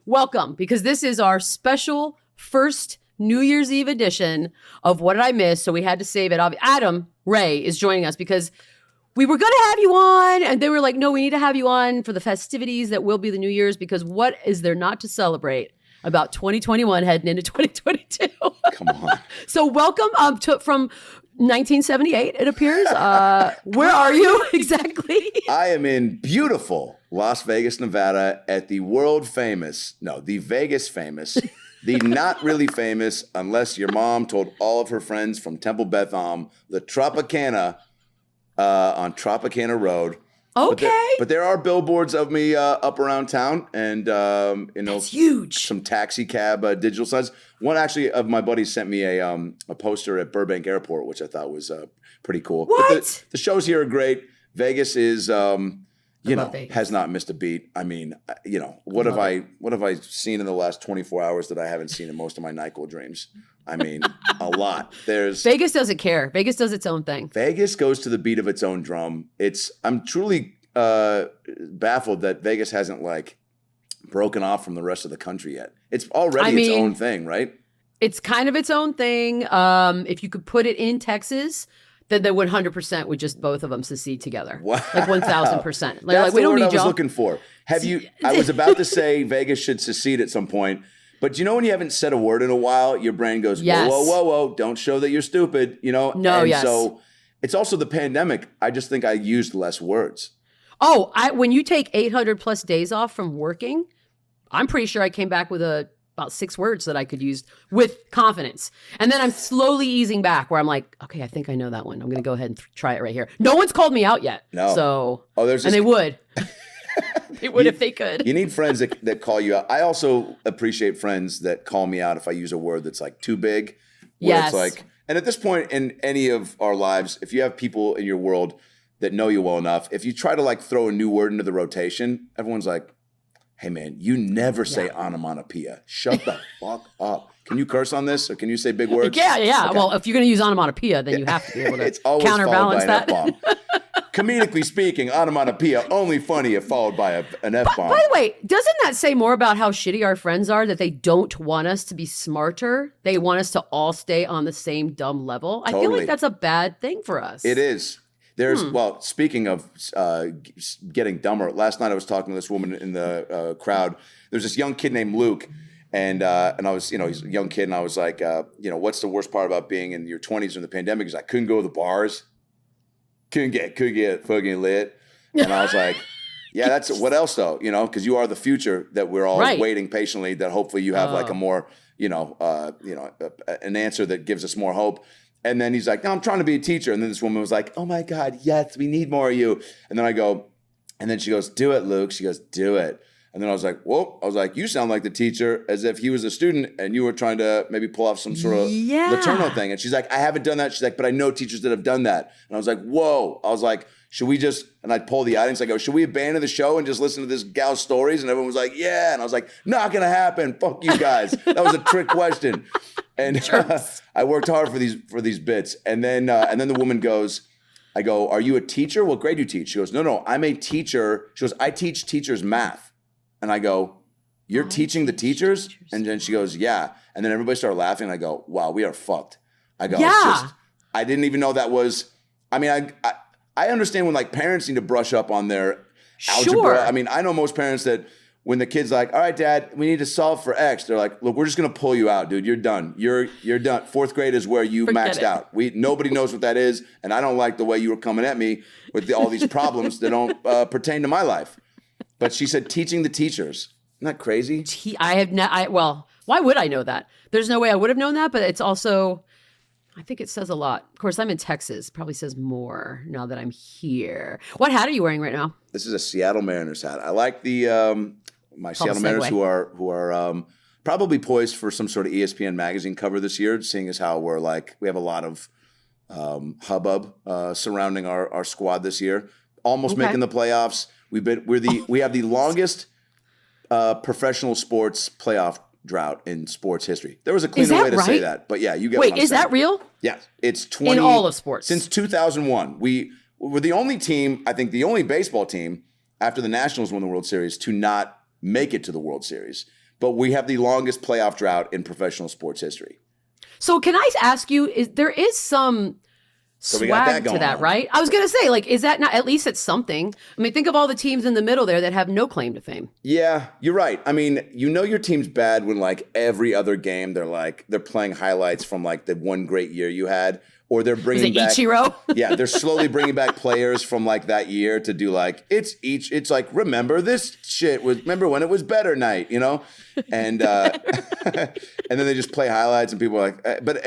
welcome, because this is our special first New Year's Eve edition of What Did I Miss? So we had to save it. Adam Ray is joining us because we were going to have you on, and they were like, no, we need to have you on for the festivities that will be the New Year's, because what is there not to celebrate about 2021 heading into 2022? Come on. So welcome from 1978, it appears. Where are you exactly? I am in beautiful Las Vegas, Nevada at the the Vegas famous, the not really famous, unless your mom told all of her friends from Temple Beth Am, the Tropicana on Tropicana Road. Okay. But there are billboards of me up around town, and That's huge. Some taxi cab digital signs. One actually of my buddies sent me a poster at Burbank Airport, which I thought was pretty cool. What? But the shows here are great. Vegas is Vegas. has not missed a beat. I mean, what have I seen in the last 24 hours that I haven't seen in most of my NyQuil dreams? I mean, a lot. Vegas doesn't care. Vegas does its own thing. Vegas goes to the beat of its own drum. I'm truly baffled that Vegas hasn't broken off from the rest of the country yet. It's already its own thing, right? It's kind of its own thing. If you could put it in Texas, then they 100% would just both of them secede together. Wow. 1,000%. That's we the don't word need I was y'all. looking for. I was about to say Vegas should secede at some point. But when you haven't said a word in a while, your brain goes, yes. whoa, don't show that you're stupid, No, and yes. So it's also the pandemic. I just think I used less words. Oh, when you take 800 plus days off from working, I'm pretty sure I came back with about 6 words that I could use with confidence. And then I'm slowly easing back where I'm like, okay, I think I know that one. I'm going to go ahead and try it right here. No one's called me out yet. No. So, and they would. They would if they could. You need friends that call you out. I also appreciate friends that call me out if I use a word that's too big. Yes. It's and at this point in any of our lives, if you have people in your world that know you well enough, if you try to throw a new word into the rotation, everyone's like, hey man, you never say onomatopoeia. Shut the fuck up. Can you curse on this, or can you say big words? Yeah. Okay. Well, if you're going to use onomatopoeia, then you have to be able to it's always counterbalance followed by that. an F-bomb. Comedically speaking, onomatopoeia only funny if followed by an F-bomb. By the way, doesn't that say more about how shitty our friends are, that they don't want us to be smarter? They want us to all stay on the same dumb level? Totally. I feel like that's a bad thing for us. It is. Speaking of getting dumber, last night I was talking to this woman in the crowd. There's this young kid named Luke, and I was, he's a young kid, and I was like, what's the worst part about being in your 20s in the pandemic? He's like, couldn't go to the bars, couldn't get fucking lit, and I was like, yeah, that's what else though, because you are the future that we're all waiting patiently. That hopefully you have a more, an answer that gives us more hope. And then he's like, no, I'm trying to be a teacher. And then this woman was like, oh my God, yes, we need more of you. And then I go, and then she goes, do it, Luke. She goes, do it. And then I was like, whoa. I was like, you sound like the teacher, as if he was a student and you were trying to maybe pull off some sort of Laterno thing. And she's like, I haven't done that. She's like, but I know teachers that have done that. And I was like, whoa. I was like, should we just, and I'd poll the audience. I go, should we abandon the show and just listen to this gal's stories? And everyone was like, yeah. And I was like, not going to happen. Fuck you guys. That was a trick question. And I worked hard for these bits. And then the woman goes, I go, are you a teacher? What grade do you teach? She goes, no, I'm a teacher. She goes, I teach teachers math. And I go, you're teaching the teachers? And then she goes, yeah. And then everybody started laughing. And I go, wow, we are fucked. I go, I didn't even know that was, I understand when parents need to brush up on their algebra. Sure. I know most parents that when the kid's like, all right, Dad, we need to solve for X. They're like, look, we're just going to pull you out, dude. You're done. You're done. 4th grade is where you maxed out. Nobody knows what that is. And I don't like the way you were coming at me with all these problems that don't pertain to my life. But she said, teaching the teachers. Isn't that crazy? Well, why would I know that? There's no way I would have known that, but it's also, I think it says a lot. Of course, I'm in Texas. Probably says more now that I'm here. What hat are you wearing right now? This is a Seattle Mariners hat. I like my Seattle Mariners who are probably poised for some sort of ESPN magazine cover this year, seeing as how we have a lot of hubbub surrounding our squad this year. Almost making the playoffs. We have the longest professional sports playoff drought in sports history. There was a cleaner way to say that, but yeah, you get. Wait, is that real? Yeah, it's 20 in all of sports since 2001. We were the only team, I think, the only baseball team after the Nationals won the World Series to not make it to the World Series. but we have the longest playoff drought in professional sports history. So can I ask you, there is some we got swag that to that, on. right? I was going to say, like, is that not, at least it's something? I mean, think of all the teams in the middle there that have no claim to fame. Yeah, you're right. I mean, you know your team's bad when like every other game they're playing highlights from like the one great year you had, or they're bringing back Ichiro? Yeah, they're slowly bringing back players from like that year to do like it's like remember when it was better night, you know, and and then they just play highlights and people are like, but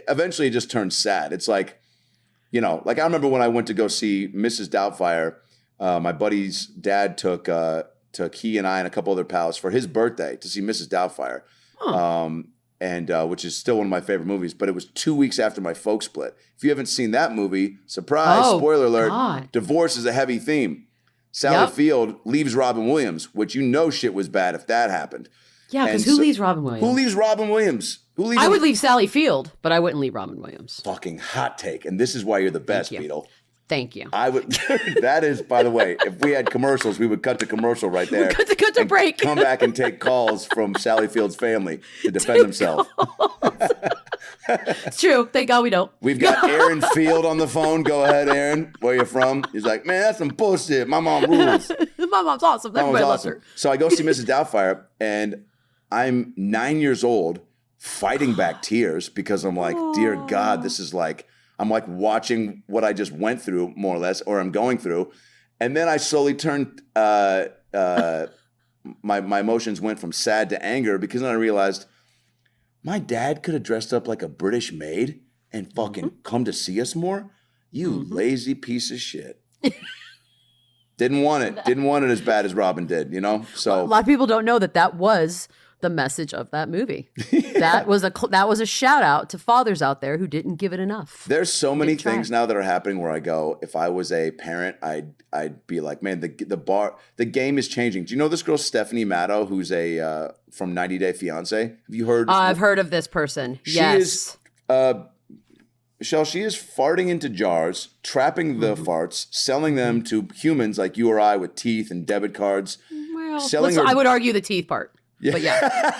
eventually it just turns sad. It's like, you know, like I remember when I went to go see Mrs. Doubtfire, my buddy's dad took he and I and a couple other pals for his birthday to see Mrs. Doubtfire. And which is still one of my favorite movies, but it was 2 weeks after my folks split. If you haven't seen that movie, surprise, spoiler alert, God. Divorce is a heavy theme. Sally Field leaves Robin Williams, which you know shit was bad if that happened. Yeah, because who leaves Robin Williams? Who leaves Robin Williams? I would leave Sally Field, but I wouldn't leave Robin Williams. Fucking hot take. And this is why you're the best, Beadle. Thank you. I would. That is, by the way, if we had commercials, we would cut to commercial right there. Cut to break. Come back and take calls from Sally Field's family to defend themselves. It's true. Thank God we don't. We've got Aaron Field on the phone. Go ahead, Aaron. Where you from? He's like, man, that's some bullshit. My mom rules. My mom's awesome. Everybody loves her. So I go see Mrs. Doubtfire, and I'm 9 years old, fighting back tears because I'm like, dear God, this is like. I'm like watching what I just went through, more or less, or I'm going through. And then I slowly turned, my emotions went from sad to anger because then I realized my dad could have dressed up like a British maid and fucking come to see us more. You lazy piece of shit. Didn't want it. Didn't want it as bad as Robin did, you know? So a lot of people don't know that was the message of that movie. That was a shout out to fathers out there who didn't give it enough. There's so many things now that are happening where I go, if I was a parent, I'd be like, man, the game is changing. Do you know this girl Stephanie Matto, who's a from 90 Day Fiance? Have you heard? I've heard of this person. Yes. Michelle, she is farting into jars, trapping the farts, selling them to humans like you or I with teeth and debit cards. Well, I would argue the teeth part. Yeah. But yeah,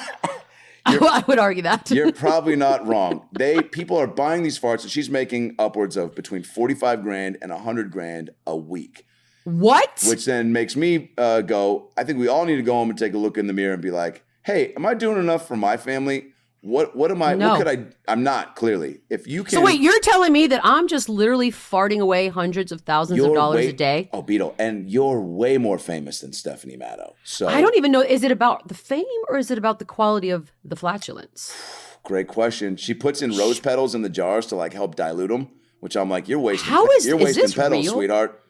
I would argue that. You're probably not wrong. People are buying these farts, and she's making upwards of between $45,000 and $100,000 a week. What? Which then makes me go, I think we all need to go home and take a look in the mirror and be like, hey, am I doing enough for my family? What am I? No. What could I? I'm not, clearly. If you can. So wait, you're telling me that I'm just literally farting away hundreds of thousands of dollars a day? Oh, Beadle, and you're way more famous than Stephanie Matto. So I don't even know. Is it about the fame or is it about the quality of the flatulence? Great question. She puts in rose petals in the jars to like help dilute them, which I'm like, you're wasting. You're wasting petals, real? Sweetheart.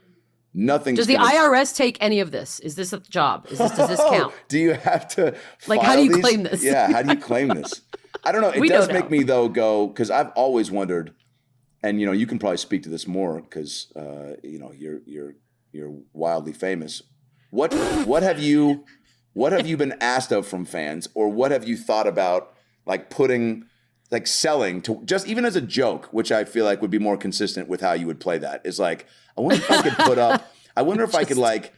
Nothing. Does the IRS take any of this? Is this a job? Does this count? Do you have to? Like, how do you claim this? Yeah, how do you claim this? I don't know. It does make me though go because I've always wondered, and you know, you can probably speak to this more because you know you're wildly famous. What have you been asked of from fans, or what have you thought about like selling to just even as a joke, which I feel like would be more consistent with how you would play that? Is like, I wonder if I could put up. I wonder if I could like.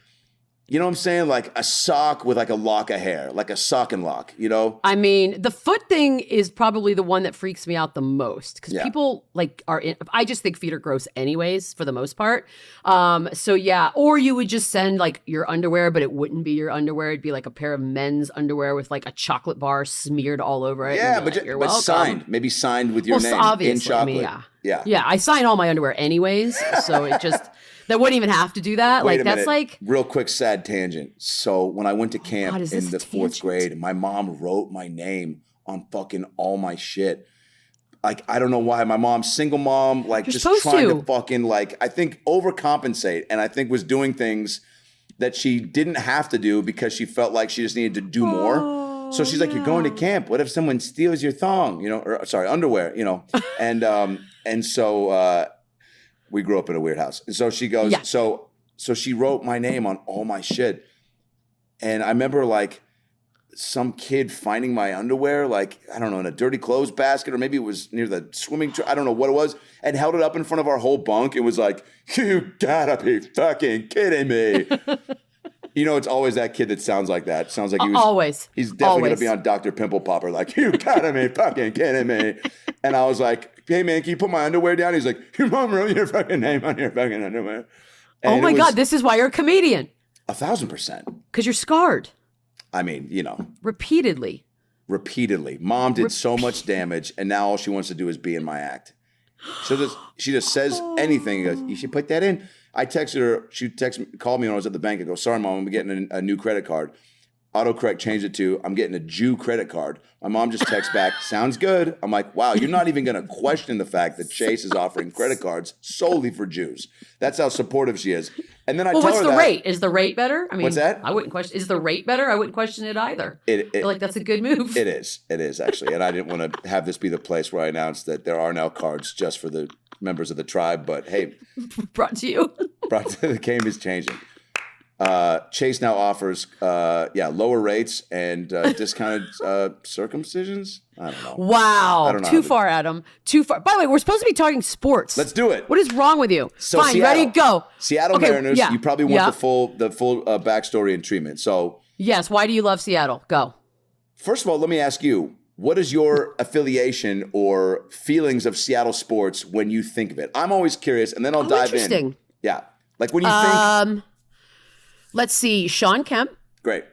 You know what I'm saying? Like a sock with like a lock of hair, like a sock and lock, you know? I mean, the foot thing is probably the one that freaks me out the most because people like I just think feet are gross anyways, for the most part. So yeah, or you would just send like your underwear, but it wouldn't be your underwear. It'd be like a pair of men's underwear with like a chocolate bar smeared all over it. Yeah, but signed, maybe signed with your name obviously, in chocolate. I mean, yeah. I sign all my underwear anyways, so it just... That wouldn't even have to do that. Wait like that's like real quick sad tangent. So when I went to camp in the fourth grade, my mom wrote my name on fucking all my shit. Like I don't know why. My mom's single mom, like You're just trying to fucking like I think overcompensate, and I think was doing things that she didn't have to do because she felt like she just needed to do more. So she's like, "You're going to camp. What if someone steals your thong? You know, or sorry, underwear. You know." And so. We grew up in a weird house. And so she goes, so she wrote my name on all my shit. And I remember like some kid finding my underwear, like, I don't know, in a dirty clothes basket, or maybe it was near the swimming, I don't know what it was, and held it up in front of our whole bunk and was like, you gotta be fucking kidding me. You know, it's always that kid that sounds like that. Sounds like he was always. He's definitely going to be on Dr. Pimple Popper. Like, you gotta be fucking kidding me. And I was like, hey man, can you put my underwear down? He's like, your mom wrote your fucking name on your fucking underwear. And oh my God, this is why you're a comedian. 1,000%. Because you're scarred. I mean, you know. Repeatedly. Mom did so much damage, and now all she wants to do is be in my act. She just says anything. Goes, you should put that in. I texted her. She called me when I was at the bank. I go, sorry, Mom, I'm getting a new credit card. Autocorrect changed it to, I'm getting a Jew credit card. My mom just texts back, sounds good. I'm like, wow, you're not even going to question the fact that Chase is offering credit cards solely for Jews. That's how supportive she is. And then I tell her what's the rate? Is the rate better? I mean, what's that? I wouldn't question. Is the rate better? I wouldn't question it either. I feel like that's a good move. It is actually. And I didn't want to have this be the place where I announced that there are now cards just for the members of the tribe. But hey. Brought to you. The game is changing. Chase now offers lower rates and discounted circumcisions. I don't know. Wow. I don't know Too far, Adam. Too far. By the way, we're supposed to be talking sports. Let's do it. What is wrong with you? So Fine, ready, go. Seattle Mariners, you probably want the full backstory and treatment. So yes, why do you love Seattle? Go. First of all, let me ask you, what is your affiliation or feelings of Seattle sports when you think of it? I'm always curious, and then I'll dive in. Yeah. Like when you think... Let's see. Sean Kemp. Great.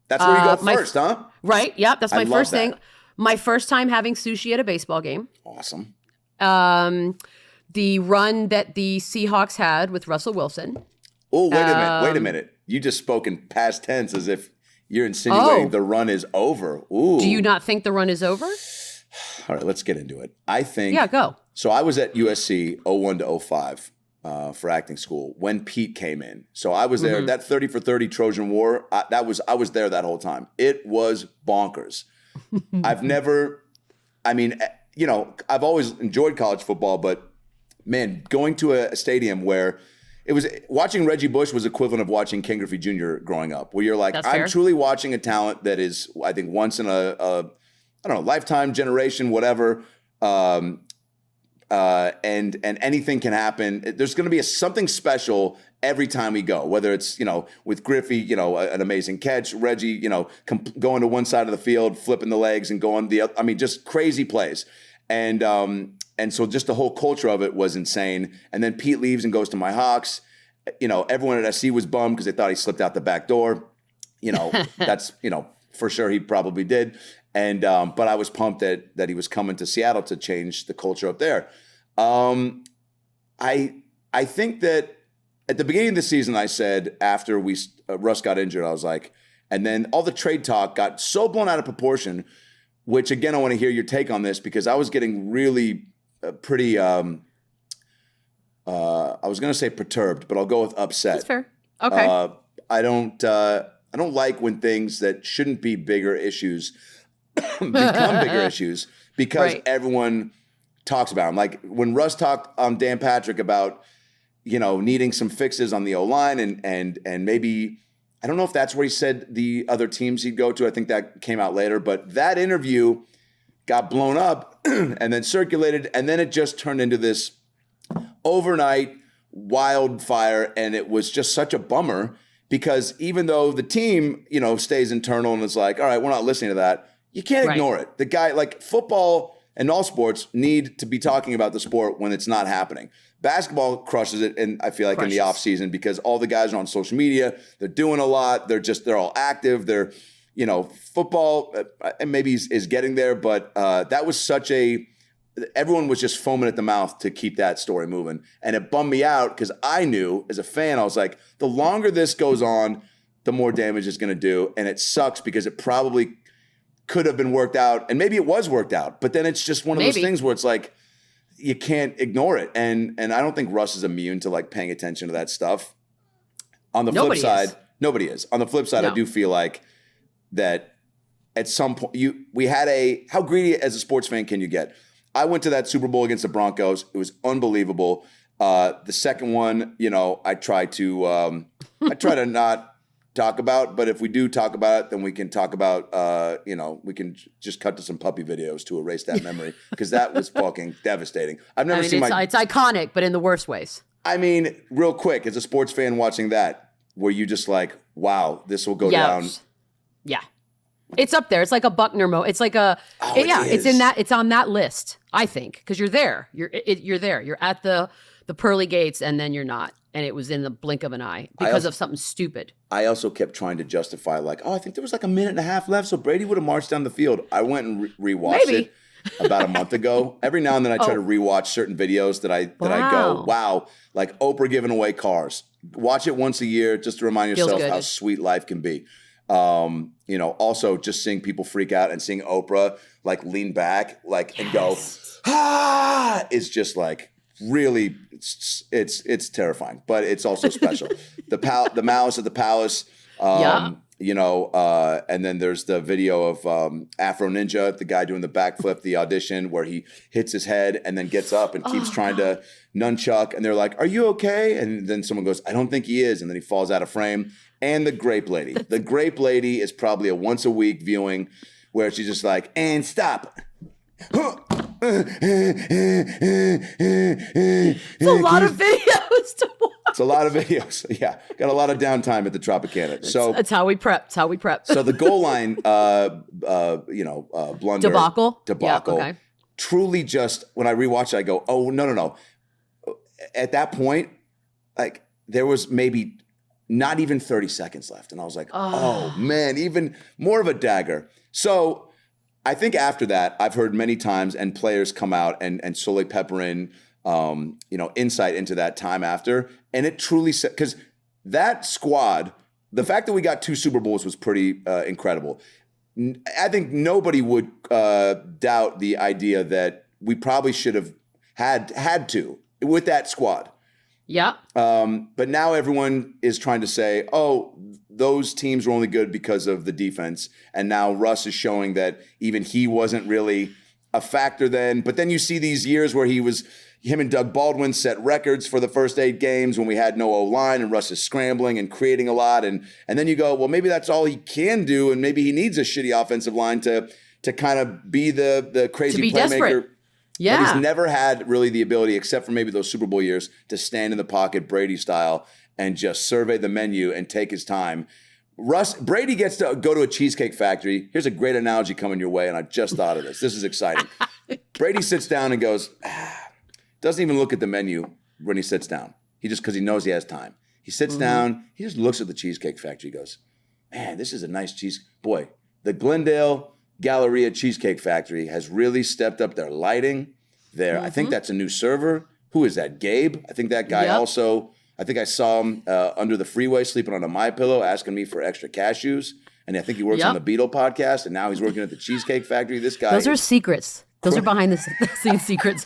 That's where you go first, huh? Right. Yep. That's my first thing. That. My first time having sushi at a baseball game. Awesome. The run that the Seahawks had with Russell Wilson. Oh, wait a minute. You just spoke in past tense as if you're insinuating the run is over. Ooh. Do you not think the run is over? All right, let's get into it. I think. Yeah, go. So I was at USC 01 to 05. For acting school when Pete came in. So I was there, that 30 for 30 Trojan War, I was there that whole time. It was bonkers. I've always enjoyed college football, but man, going to a stadium where watching Reggie Bush was equivalent of watching Ken Griffey Jr. growing up, where you're like, I'm truly watching a talent that is, I think, once in a lifetime, generation, whatever. And anything can happen. There's going to be something special every time we go, whether it's, with Griffey, an amazing catch, Reggie, going to one side of the field, flipping the legs and going the other. I mean, just crazy plays. And so just the whole culture of it was insane. And then Pete leaves and goes to my Hawks. Everyone at SC was bummed because they thought he slipped out the back door. That's, for sure he probably did. And but I was pumped that he was coming to Seattle to change the culture up there. I think that at the beginning of the season, I said after Russ got injured, I was like, and then all the trade talk got so blown out of proportion. Which again, I want to hear your take on this because I was getting really pretty. I was going to say perturbed, but I'll go with upset. That's fair. Okay. I don't like when things that shouldn't be bigger issues become bigger issues because everyone talks about them. Like when Russ talked on Dan Patrick about, needing some fixes on the O-line and maybe, I don't know if that's where he said the other teams he'd go to. I think that came out later, but that interview got blown up and then circulated. And then it just turned into this overnight wildfire. And it was just such a bummer because even though the team, stays internal and is like, all right, we're not listening to that. You can't ignore it. The guy, like football and all sports need to be talking about the sport when it's not happening. Basketball crushes it, and I feel like in the off season because all the guys are on social media. They're doing a lot. They're all active. They're, football and maybe is getting there, but that was everyone was just foaming at the mouth to keep that story moving. And it bummed me out because I knew as a fan, I was like, the longer this goes on, the more damage it's going to do. And it sucks because it probably could have been worked out, and maybe it was worked out, but then it's just one of those things where it's like you can't ignore it, and I don't think Russ is immune to like paying attention to that stuff. On the flip side, nobody is. On the flip side, I do feel like that at some point we had how greedy as a sports fan can you get? I went to that Super Bowl against the Broncos. It was unbelievable. The second one, I try to not talk about, but if we do talk about it, then we can talk about, we can just cut to some puppy videos to erase that memory because that was fucking devastating. I've never seen it's iconic, but in the worst ways. I mean, real quick, as a sports fan watching that, were you just like, wow, this will go down? Yeah. It's up there. It's like a Buckner moment. It's like it's on that list, I think, because you're there. You're there. You're at the pearly gates, and then you're not. And it was in the blink of an eye because of something stupid. I also kept trying to justify, like, I think there was like a minute and a half left, so Brady would have marched down the field. I went and rewatched it about a month ago. Every now and then I try to rewatch certain videos that I go, wow, like Oprah giving away cars. Watch it once a year just to remind yourself how sweet life can be. Also just seeing people freak out and seeing Oprah like lean back and go, is just like really, it's terrifying, but it's also special. The Malice at the Palace, and then there's the video of Afro Ninja, the guy doing the backflip, the audition where he hits his head and then gets up and keeps trying to nunchuck, and they're like, "Are you okay?" And then someone goes, "I don't think he is," and then he falls out of frame. And the Grape Lady. The Grape Lady is probably a once a week viewing where she's just like, and stop. It's a lot of videos to watch. It's a lot of videos. Yeah. Got a lot of downtime at the Tropicana. So that's how we prep. It's how we prep. So the goal line, blunder. Debacle. Yeah, okay. Truly just, when I rewatch it, I go, oh, no. At that point, like, there was maybe not even 30 seconds left. And I was like, oh man, even more of a dagger. So I think after that, I've heard many times and players come out and slowly pepper in, insight into that time after. And it truly said, because that squad, the fact that we got 2 Super Bowls was pretty incredible. I think nobody would doubt the idea that we probably should have had to with that squad. Yeah. But now everyone is trying to say, oh, those teams were only good because of the defense. And now Russ is showing that even he wasn't really a factor then. But then you see these years where him and Doug Baldwin set records for the first 8 games when we had no O-line and Russ is scrambling and creating a lot. And then you go, well, maybe that's all he can do. And maybe he needs a shitty offensive line to kind of be the crazy playmaker. Desperate. Yeah. But he's never had really the ability, except for maybe those Super Bowl years, to stand in the pocket Brady style and just survey the menu and take his time. Brady gets to go to a Cheesecake Factory. Here's a great analogy coming your way, and I just thought of this. This is exciting. Brady sits down and goes, doesn't even look at the menu when he sits down. Because he knows he has time. He sits down, he just looks at the Cheesecake Factory. He goes, man, this is a nice cheese. Boy, the Glendale Galleria Cheesecake Factory has really stepped up their lighting there. I think that's a new server. Who is that? Gabe? I think that guy also. I think I saw him under the freeway sleeping on a MyPillow asking me for extra cashews. And I think he works on the Beadle podcast, and now he's working at the Cheesecake Factory. This guy. Those are secrets. Those are behind the scenes secrets.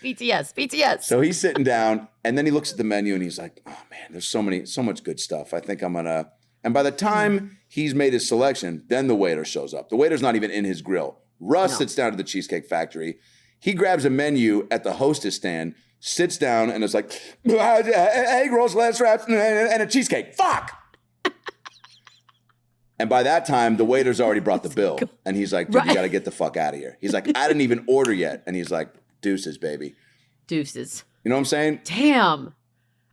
BTS. So he's sitting down, and then he looks at the menu, and he's like, oh man, there's so much good stuff. I think I'm gonna. And by the time he's made his selection, then the waiter shows up. The waiter's not even in his grill. Russ sits down to the Cheesecake Factory. He grabs a menu at the hostess stand, sits down, and is like, egg rolls, lettuce wraps, and a cheesecake. Fuck! And by that time, the waiter's already brought the bill. And he's like, dude, you got to get the fuck out of here. He's like, I didn't even order yet. And he's like, deuces, baby. Deuces. You know what I'm saying? Damn.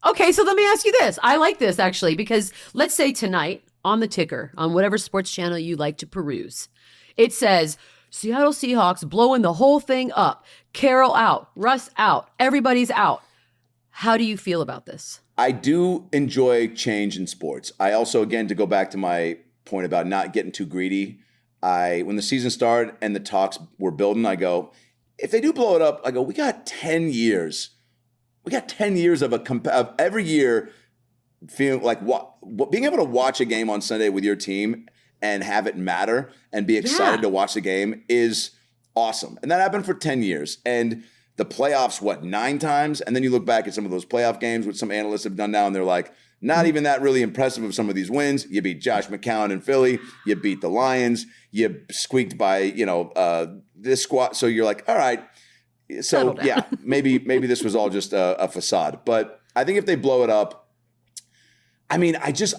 Okay, so let me ask you this. I like this, actually, because let's say tonight on the ticker, on whatever sports channel you like to peruse, it says, Seattle Seahawks blowing the whole thing up. Carroll out. Russ out. Everybody's out. How do you feel about this? I do enjoy change in sports. I also, again, to go back to my point about not getting too greedy, when the season started and the talks were building, I go, if they do blow it up, I go, we got 10 years. We got 10 years of every year feeling like being able to watch a game on Sunday with your team and have it matter and be excited to watch the game is awesome. And that happened for 10 years. And the playoffs, 9 times? And then you look back at some of those playoff games, which some analysts have done now, and they're like, not even that really impressive of some of these wins. You beat Josh McCown in Philly. You beat the Lions. You squeaked by, this squad. So you're like, all right. So yeah, maybe this was all just a facade. But I think if they blow it up, I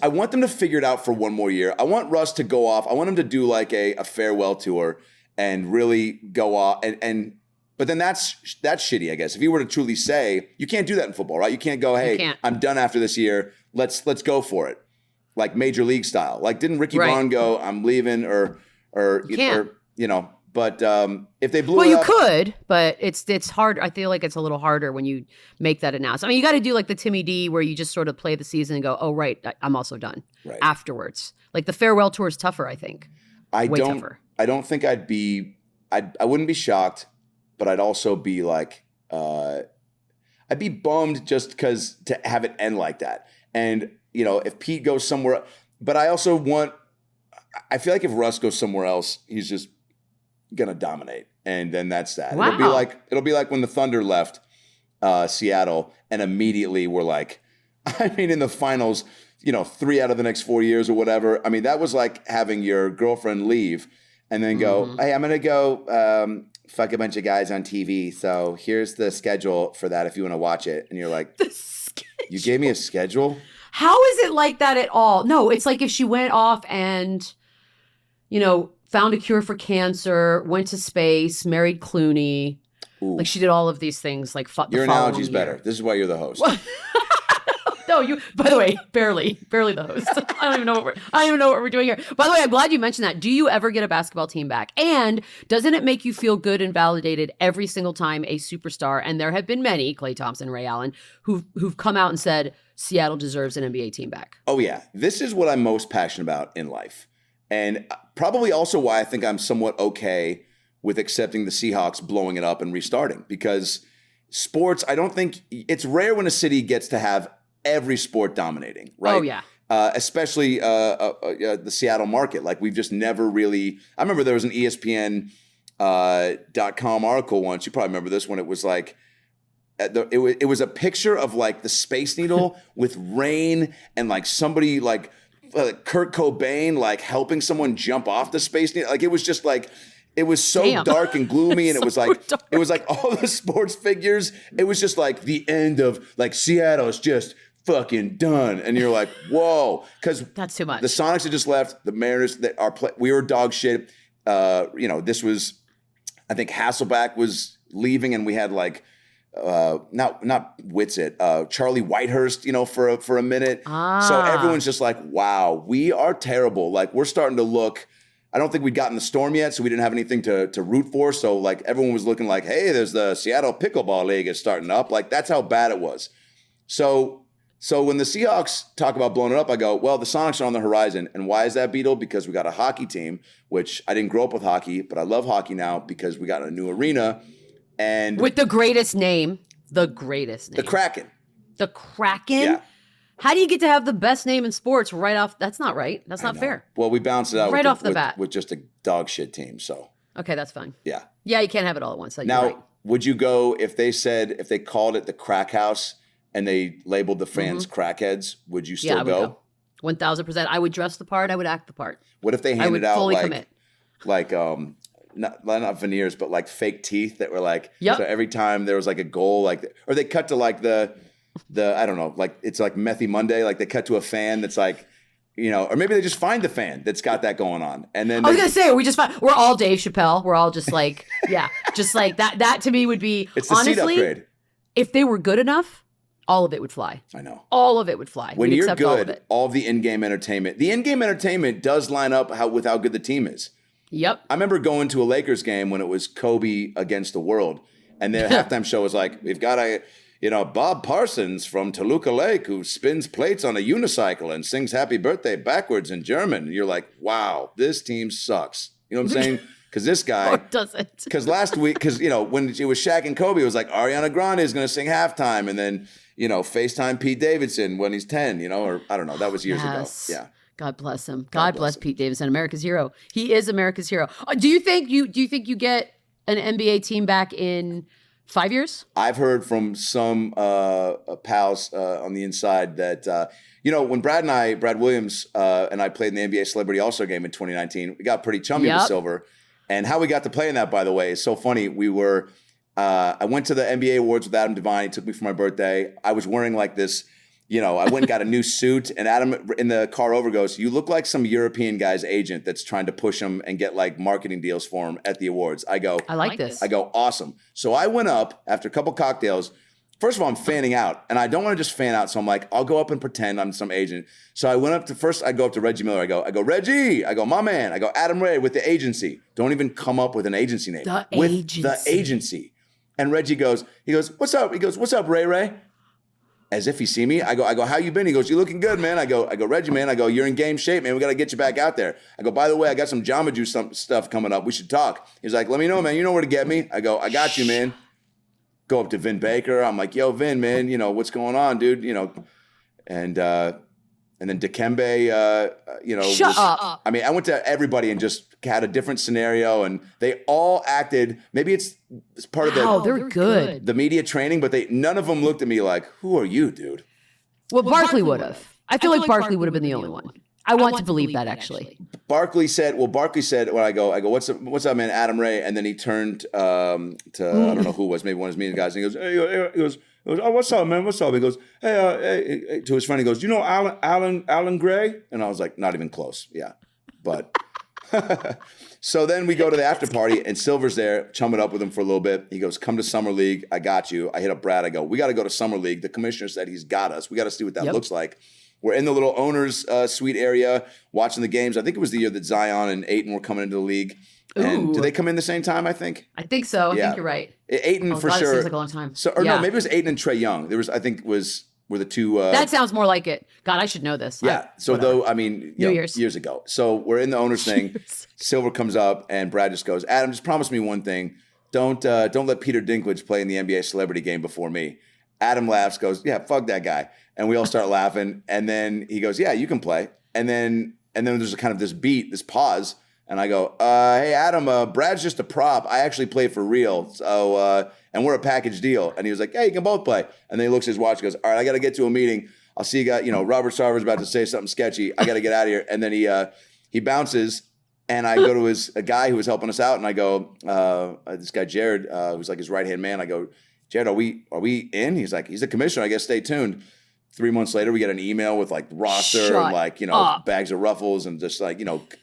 want them to figure it out for one more year. I want Russ to go off. I want him to do like a farewell tour and really go off and But then that's shitty, I guess. If you were to truly say, you can't do that in football, right? You can't go, hey, I'm done after this year. Let's go for it. Like major league style. Like didn't Ricky Vaughn go, I'm leaving or you know, but if they blew it up. Well, you could, but it's hard. I feel like it's a little harder when you make that announcement. I mean, you got to do like the Timmy D where you just sort of play the season and go, oh, right, I'm also done afterwards. Like the farewell tour is tougher, I think. Tougher. I don't think I wouldn't be shocked, but I'd also be like, I'd be bummed just because to have it end like that. And, you know, if Pete goes somewhere, but I feel like if Russ goes somewhere else, he's just going to dominate. And then that's that. Wow. It'll be like when the Thunder left Seattle and immediately were like, I mean, in the finals, you know, 3 out of the next 4 years or whatever. I mean, that was like having your girlfriend leave and then go, hey, I'm going to go fuck a bunch of guys on TV. So here's the schedule for that if you want to watch it. And you're like, you gave me a schedule? How is it like that at all? No, it's like if she went off and, you know, found a cure for cancer, went to space, married Clooney. Ooh. Like she did all of these things. Like your analogy's better. This is why you're the host. No, you. By the way, barely the host. I don't even know what we're doing here. By the way, I'm glad you mentioned that. Do you ever get a basketball team back? And doesn't it make you feel good and validated every single time a superstar, and there have been many, Klay Thompson, Ray Allen, who've come out and said Seattle deserves an NBA team back? Oh yeah, this is what I'm most passionate about in life, and probably also why I think I'm somewhat okay with accepting the Seahawks blowing it up and restarting, because sports, I don't think it's rare when a city gets to have every sport dominating, right? Oh, yeah. Especially the Seattle market. Like we've just never really, I remember there was an ESPN .com article once, you probably remember this, when it was like, it was a picture of like the Space Needle with rain and like somebody like Kurt Cobain like helping someone jump off the Space Needle. Like it was just like, it was so dark and gloomy, and it was like all the sports figures. It was just like the end of like Seattle is just fucking done, and you're like, whoa, because that's too much. The Sonics had just left. The Mariners we were dog shit. You know, this was, I think Hasselbeck was leaving, and we had like not Whitsitt, Charlie Whitehurst, you know, for a minute. So everyone's just like, wow, we are terrible. Like we're starting to look. I don't think we'd gotten the storm yet, so we didn't have anything to root for. So like everyone was looking like, hey, there's the Seattle Pickleball League is starting up. Like that's how bad it was. So when the Seahawks talk about blowing it up, I go, well, the Sonics are on the horizon. And why is that, Beadle? Because we got a hockey team, which I didn't grow up with hockey, but I love hockey now because we got a new arena. And with the greatest name. The Kraken. The Kraken? Yeah. How do you get to have the best name in sports right off? That's not right. That's not fair. Well, we bounced it out right off the bat with just a dog shit team. So okay, that's fine. Yeah. Yeah, you can't have it all at once. Now, right. Would you go if they called it the Crack House and they labeled the fans crackheads? Would you still go? 1,000%. I would dress the part. I would act the part. What if they handed out fully like commit. Like not veneers, but like fake teeth that were like, yep. So every time there was like a goal, like, or they cut to like the I don't know, like it's like Methy Monday, like they cut to a fan that's like, you know, or maybe they just find the fan that's got that going on. And then I was going to say, we're all Dave Chappelle. We're all just like, yeah, just like that. That to me would be, it's the honestly, seat upgrade. If they were good enough, all of it would fly. I know. All of it would fly. When you're good, all of the in-game entertainment, the in-game entertainment does line up with how good the team is. Yep. I remember going to a Lakers game when it was Kobe against the world. And their halftime show was like, we've got Bob Parsons from Toluca Lake who spins plates on a unicycle and sings happy birthday backwards in German. And you're like, wow, this team sucks. You know what I'm saying? Because this guy doesn't. Because last week, because, when it was Shaq and Kobe, it was like Ariana Grande is going to sing halftime. And then, FaceTime Pete Davidson when he's 10, or I don't know. That was years ago. Yeah. God bless him. God bless Pete Davidson, America's hero. He is America's hero. Do you think you get an NBA team back in 5 years? I've heard from some pals on the inside that, when Brad Williams and I played in the NBA Celebrity All-Star Game in 2019, we got pretty chummy with Silver. And how we got to play in that, by the way, is so funny. We were, I went to the NBA Awards with Adam Devine. He took me for my birthday. I was wearing like this, I went and got a new suit, and Adam in the car over goes, "You look like some European guy's agent that's trying to push him and get like marketing deals for him at the awards." I go, I like this. I go, awesome. So I went up after a couple cocktails. First of all, I'm fanning out, and I don't want to just fan out. So I'm like, I'll go up and pretend I'm some agent. So I went up to first. I go up to Reggie Miller. I go, Reggie. I go, my man. I go, Adam Ray with the agency. Don't even come up with an agency name. The agency. And Reggie goes, what's up? He goes, what's up, Ray? As if he see me. I go, how you been? He goes, you looking good, man. I go, Reggie, man. I go, you're in game shape, man. We got to get you back out there. I go, by the way, I got some Jamba Juice stuff coming up. We should talk. He's like, let me know, man. You know where to get me. I go, I got you, man. Go up to Vin Baker. I'm like, yo, Vin, man, what's going on, dude? And then Dikembe, Shut up. I mean, I went to everybody and just had a different scenario, and they all acted. Maybe it's part of they're good. the media training, but none of them looked at me like, "Who are you, dude?" Well, Barkley would have. I feel like Barkley would have been the only one. I want to believe that actually. Barkley said, when I go, what's up, man, Adam Ray, and then he turned to I don't know who it was, maybe one of his media guys, and he goes, he goes, oh, what's up, man? What's up? He goes, hey, to his friend, he goes, you know Alan Gray? And I was like, not even close. Yeah. But so then we go to the after party, and Silver's there, chumming up with him for a little bit. He goes, come to Summer League. I got you. I hit up Brad. I go, we got to go to Summer League. The commissioner said he's got us. We got to see what that looks like. We're in the little owner's suite area watching the games. I think it was the year that Zion and Ayton were coming into the league. And did they come in the same time, I think? I think so. I think you're right. Ayton for sure. It seems like a long time. So, no, maybe it was Ayton and Trae Young. There was, I think, were the two. That sounds more like it. God, I should know this. Yeah. Years ago. So we're in the owner's thing. Silver comes up, and Brad just goes, Adam, just promise me one thing. Don't let Peter Dinklage play in the NBA celebrity game before me. Adam laughs, goes, yeah, fuck that guy. And we all start laughing. And then he goes, yeah, you can play. And then there's kind of this beat, this pause. And I go, hey, Adam, Brad's just a prop. I actually play for real. So, and we're a package deal. And he was like, hey, you can both play. And then he looks at his watch and goes, all right, I got to get to a meeting. I'll see you guys. Robert Sarver's about to say something sketchy. I got to get out of here. And then he bounces. And I go to a guy who was helping us out. And I go, this guy, Jared, who's like his right-hand man. I go, Jared, are we in? He's like, he's the commissioner. I guess stay tuned. 3 months later, we get an email with like roster and like, bags of Ruffles and just like,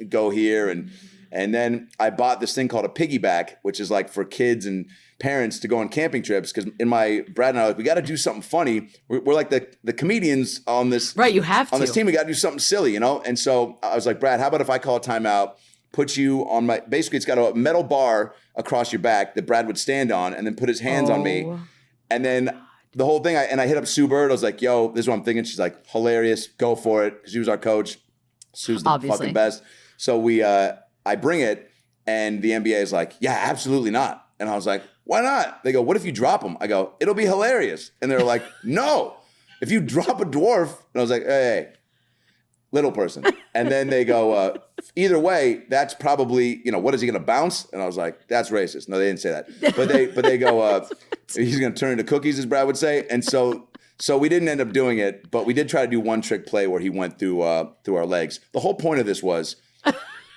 go here. And then I bought this thing called a piggyback, which is like for kids and parents to go on camping trips. Because Brad and I are like, we got to do something funny. We're like the comedians on this. Right, you have to. On this team, we got to do something silly, And so I was like, Brad, how about if I call a timeout, put you on basically it's got a metal bar across your back that Brad would stand on and then put his hands on me. And then the whole thing, I hit up Sue Bird. I was like, yo, this is what I'm thinking. She's like, hilarious. Go for it. Because she was our coach. Sue's the fucking best. So I bring it, and the NBA is like, yeah, absolutely not. And I was like, why not? They go, what if you drop him? I go, it'll be hilarious. And they're like, no. If you drop a dwarf. And I was like, hey, little person. And then they go, either way, that's probably, what is he going to bounce? And I was like, that's racist. No, they didn't say that. But they go, he's going to turn into cookies, as Brad would say. And so we didn't end up doing it, but we did try to do one trick play where he went through our legs. The whole point of this was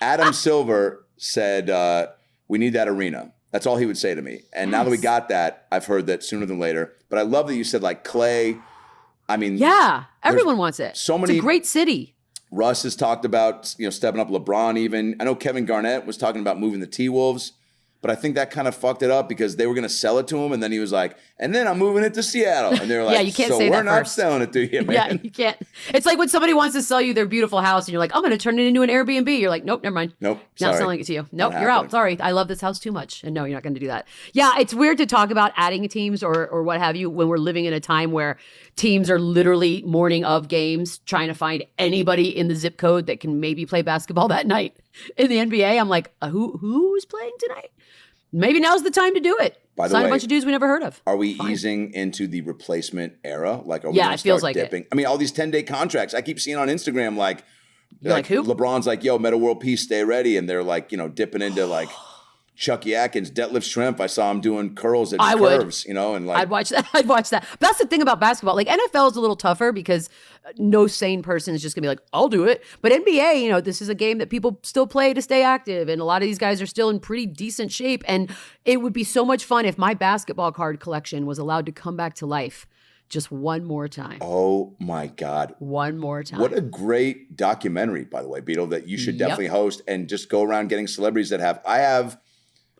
Adam Silver said, we need that arena. That's all he would say to me. And now that we got that, I've heard that sooner than later. But I love that you said like Clay. I mean, yeah, everyone wants it. So many. It's a great city. Russ has talked about, stepping up. LeBron even. I know Kevin Garnett was talking about moving the T-Wolves, but I think that kind of fucked it up because they were going to sell it to him, and then he was like, and then I'm moving it to Seattle. And they were like, yeah, you can't say that we're not first. selling it to you, man. Yeah, you can't. It's like when somebody wants to sell you their beautiful house, and you're like, I'm going to turn it into an Airbnb. You're like, nope, never mind. Nope, not selling it to you. Nope, you're out. Sorry, I love this house too much. And no, you're not going to do that. Yeah, it's weird to talk about adding teams or what have you when we're living in a time where teams are literally morning of games trying to find anybody in the zip code that can maybe play basketball that night. In the NBA, I'm like, who's playing tonight? Maybe now's the time to do it. By the Sign way, a bunch of dudes we never heard of. Are we easing into the replacement era? Like, are we it feels like dipping? it. I mean, all these 10-day contracts. I keep seeing on Instagram, like who? LeBron's like, yo, Meta World Peace, stay ready. And they're like, dipping into like Chucky Atkins, deadlift shrimp. I saw him doing curls at curves, and like. I'd watch that. But that's the thing about basketball. Like NFL is a little tougher because no sane person is just gonna be like, I'll do it. But NBA, this is a game that people still play to stay active. And a lot of these guys are still in pretty decent shape. And it would be so much fun if my basketball card collection was allowed to come back to life Just one more time. Oh my God. One more time. What a great documentary, by the way, Beadle, that you should definitely host and just go around getting celebrities that have.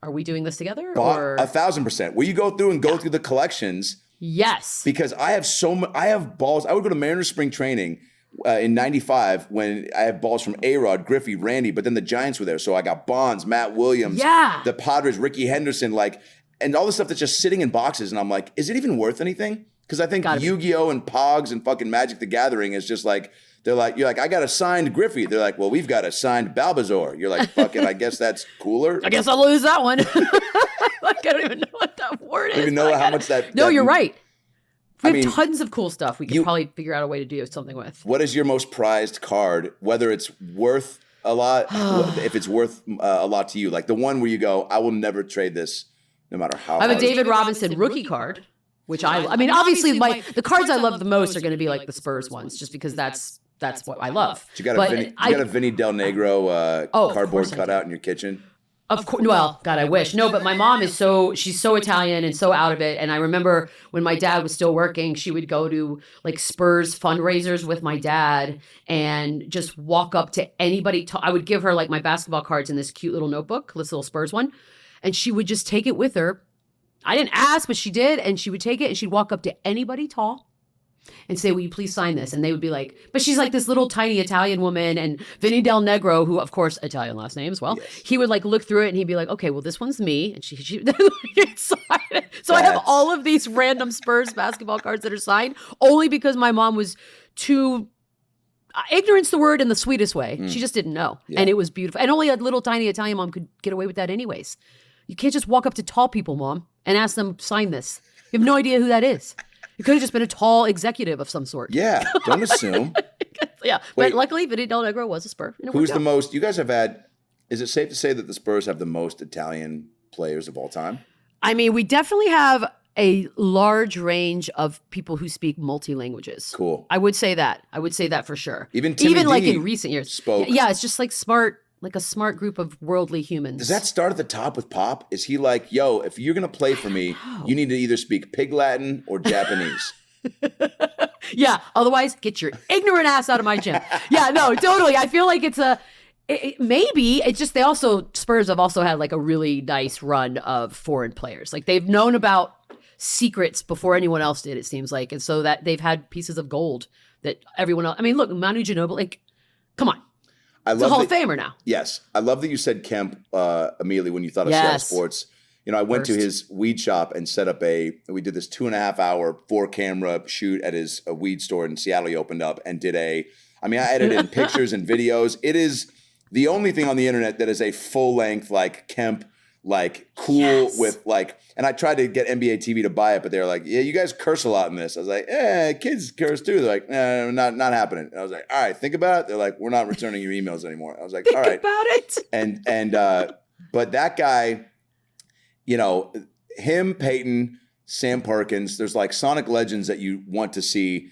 Are we doing this together? Or 1,000%. Will you go through and go through the collections? Yes. Because I have balls. I would go to Mariners spring training in 95 when I had balls from A-Rod, Griffey, Randy, but then the Giants were there. So I got Bonds, Matt Williams, the Padres, Ricky Henderson, and all this stuff that's just sitting in boxes. And I'm like, is it even worth anything? Because I think Yu-Gi-Oh! And Pogs and fucking Magic the Gathering is just like, you're like, I got a signed Griffey. They're like, well, we've got a signed Balbazar. You're like, fucking, I guess that's cooler. I guess I'll lose that one. I don't even know what that word is. I don't even know how much that. No, you're right. We have tons of cool stuff we could probably figure out a way to do something with. What is your most prized card, whether it's worth a lot, if it's worth a lot to you? Like the one where you go, I will never trade this no matter how I have a David Robinson rookie card, which I mean, obviously the cards I love the most are going to be like the Spurs ones, just because that's what I love. You got a Vinny Del Negro cardboard cutout in your kitchen? Of course. Well, God, I wish. No, but my mom she's so Italian and so out of it. And I remember when my dad was still working, she would go to like Spurs fundraisers with my dad and just walk up to anybody. I would give her like my basketball cards in this cute little notebook, this little Spurs one. And she would just take it with her. I didn't ask, but she did. And she would take it and she'd walk up to anybody tall and say, will you please sign this? And they would be like, but she's like this little tiny Italian woman. And Vinny Del Negro, who of course, Italian last name as well, he would like look through it and he'd be like, okay, well, this one's me. And she sign it. So I have all of these random Spurs basketball cards that are signed only because my mom was too, ignorance the word in the sweetest way. She just didn't know. Yeah. And it was beautiful. And only a little tiny Italian mom could get away with that anyways. You can't just walk up to tall people, Mom, and ask them, sign this. You have no idea who that is. It could have just been a tall executive of some sort. Yeah, don't assume. Yeah, but luckily, Vinny Del Negro was a Spur. Who's the most, you guys have had, is it safe to say that the Spurs have the most Italian players of all time? I mean, we definitely have a large range of people who speak multi-languages. Cool. I would say that. For sure. Even Timmy like D in recent years. spoke. Yeah, it's just like smart. Like a smart group of worldly humans. Does that start at the top with Pop? Is he like, yo, if you're going to play for me, you need to either speak Pig Latin or Japanese? Yeah. Otherwise, get your ignorant ass out of my gym. Yeah, no, totally. I feel like maybe it's just Spurs have also had like a really nice run of foreign players. Like they've known about secrets before anyone else did, it seems like. And so that they've had pieces of gold that everyone else, I mean, look, Manu Ginobili, like, come on. He's a Hall of Famer now. Yes. I love that you said Kemp immediately when you thought of Seattle Sports. You know, I went to his weed shop and set up we did this 2.5 hour 4-camera shoot at his weed store in Seattle he opened up and I edited in pictures and videos. It is the only thing on the internet that is a full length, like Kemp, like cool with like, and I tried to get NBA TV to buy it, but they were like, yeah, you guys curse a lot in this. I was like, kids curse too. They're like, not happening. And I was like, all right, think about it. They're like, we're not returning your emails anymore. I was like, all right. Think about it. And but that guy, you know, him, Peyton, Sam Perkins, there's like Sonic legends that you want to see.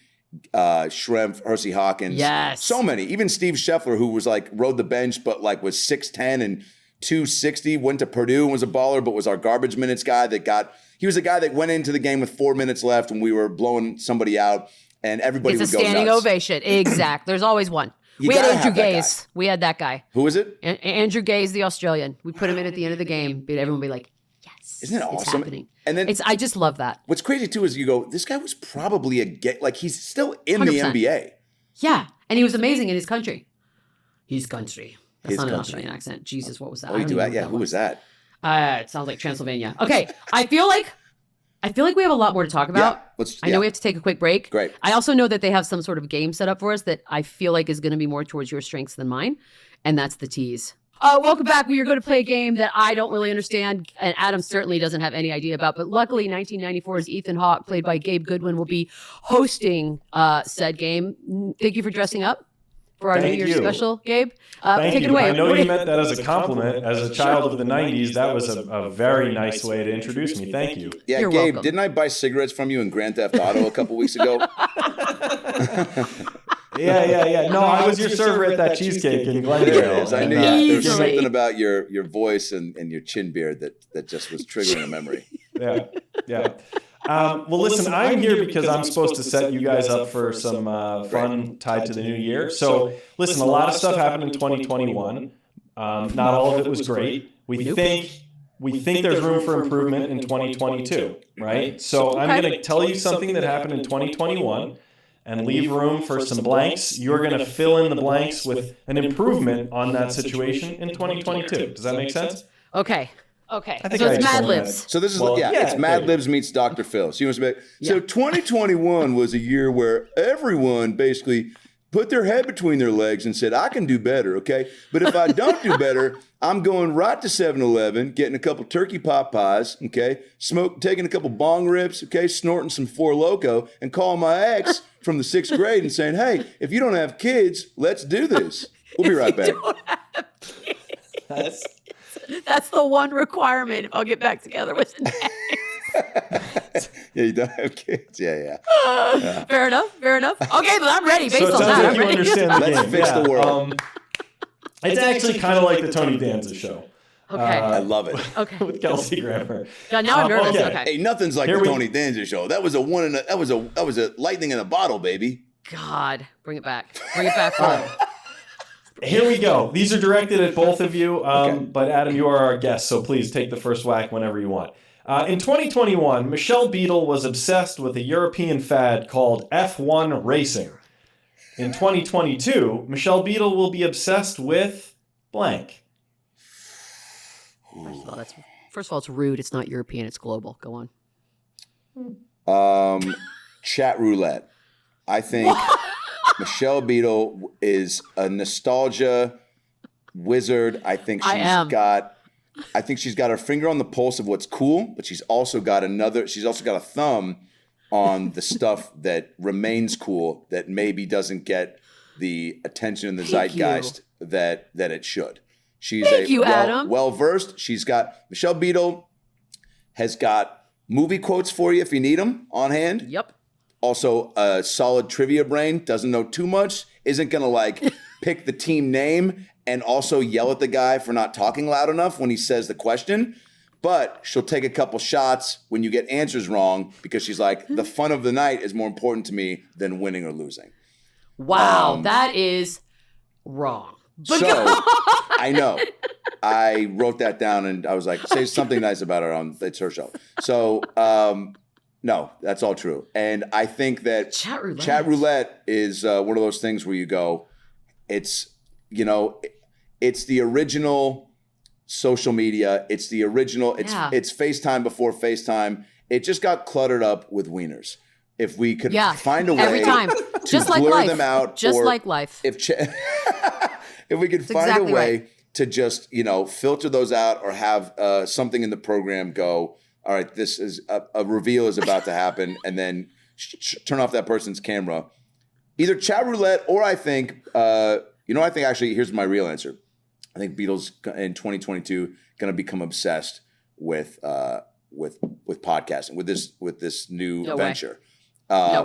Schrempf, Hersey Hawkins. Yes. So many. Even Steve Scheffler, who was like, rode the bench, but like was 6'10" and 260, went to Purdue and was a baller, but was our garbage minutes guy he was a guy that went into the game with 4 minutes left when we were blowing somebody out and everybody would go nuts. It's a standing ovation. Exact. There's always one. We had Andrew Gaze. We had that guy. Who is it? Andrew Gaze, the Australian. We put him in at the end of the game. Everyone would be like, yes. Isn't it awesome? It's happening. And then I just love that. What's crazy too is you go, this guy was probably he's still in 100%. The NBA. Yeah. And he was amazing in his country. His country. That's not an Australian accent. Jesus, what was that? Oh, you do that? Yeah, who was that? It sounds like Transylvania. Okay, I feel like we have a lot more to talk about. Yeah, I know we have to take a quick break. Great. I also know that they have some sort of game set up for us that I feel like is going to be more towards your strengths than mine, and that's the tease. Welcome back. We are going to play a game that I don't really understand, and Adam certainly doesn't have any idea about. But luckily, 1994's Ethan Hawke, played by Gabe Goodwin, will be hosting said game. Thank you for dressing up for our New Year's special, Gabe. Take it away. I know you meant that as a compliment. As a child of the 90s, that was a very nice way to introduce me. Thank you. Yeah, You're Gabe, welcome. Didn't I buy cigarettes from you in Grand Theft Auto a couple weeks ago? Yeah. No, I was your server at that cheesecake in Glendale. I knew there was something about your voice and your chin beard that just was triggering a memory. Yeah. Well, listen, I'm here because I'm supposed to set you guys up for some fun tied to the new year. So, listen, a lot of stuff happened in 2021. Not all of it was great. We think there's room for improvement in 2022, right? So I'm going to tell you something that happened in 2021 and leave room for some blanks. You're going to fill in the blanks with an improvement on that situation in 2022. Does that make sense? Okay. I think So I it's Mad explained Libs. that. So this is Well, it's Mad maybe. Libs meets Dr. Phil. So, so 2021 was a year where everyone basically put their head between their legs and said, I can do better, okay? But if I don't do better, I'm going right to 7-Eleven, getting a couple turkey pot pies, okay? Taking a couple bong rips, okay? Snorting some Four Loko and calling my ex from the 6th grade and saying, hey, if you don't have kids, let's do this. We'll be right back. That's the one requirement if I'll get back together with an ex. Yeah, you don't have kids. Yeah. Fair enough. Okay, but I'm ready based So it on sounds that. like I'm you ready. understand the Let's game. fix the world. It's actually kind of like the Tony Danza show. Okay. I love it. Okay. With Kelsey Grammer. God, now I'm nervous. okay. Okay. Hey, nothing's like Here the we- Tony Danza show. That was a lightning in a bottle, baby. God, bring it back. Bring it back home. Here we go. These are directed at both of you, but Adam, you are our guest, so please take the first whack whenever you want. In 2021, Michelle Beadle was obsessed with a European fad called F1 racing. In 2022, Michelle Beadle will be obsessed with blank. First of all, it's rude. It's not European. It's global. Go on. Chat roulette. I think Michelle Beadle is a nostalgia wizard. I think she's got her finger on the pulse of what's cool, but she's also got a thumb on the stuff that remains cool that maybe doesn't get the attention in the zeitgeist that it should. She's Adam. well versed. Michelle Beadle has got movie quotes for you if you need them on hand. Yep. Also, a solid trivia brain, doesn't know too much, isn't going to pick the team name and also yell at the guy for not talking loud enough when he says the question. But she'll take a couple shots when you get answers wrong because she's like, the fun of the night is more important to me than winning or losing. Wow, that is wrong. But So, I know. I wrote that down and I was like, say something nice about her it's her show. So, no, that's all true. And I think that Chat roulette is one of those things where you go, it's the original social media. It's the original, it's FaceTime before FaceTime. It just got cluttered up with wieners. If we could find a way every time. to Just like blur life. them out. Just or like life. If we could find exactly a way right. to just, filter those out or have something in the program go, all right, this is a reveal is about to happen, and then turn off that person's camera. Either chat roulette or I think, actually, here's my real answer. I think Beatles in 2022 going to become obsessed with podcasting, with this new venture,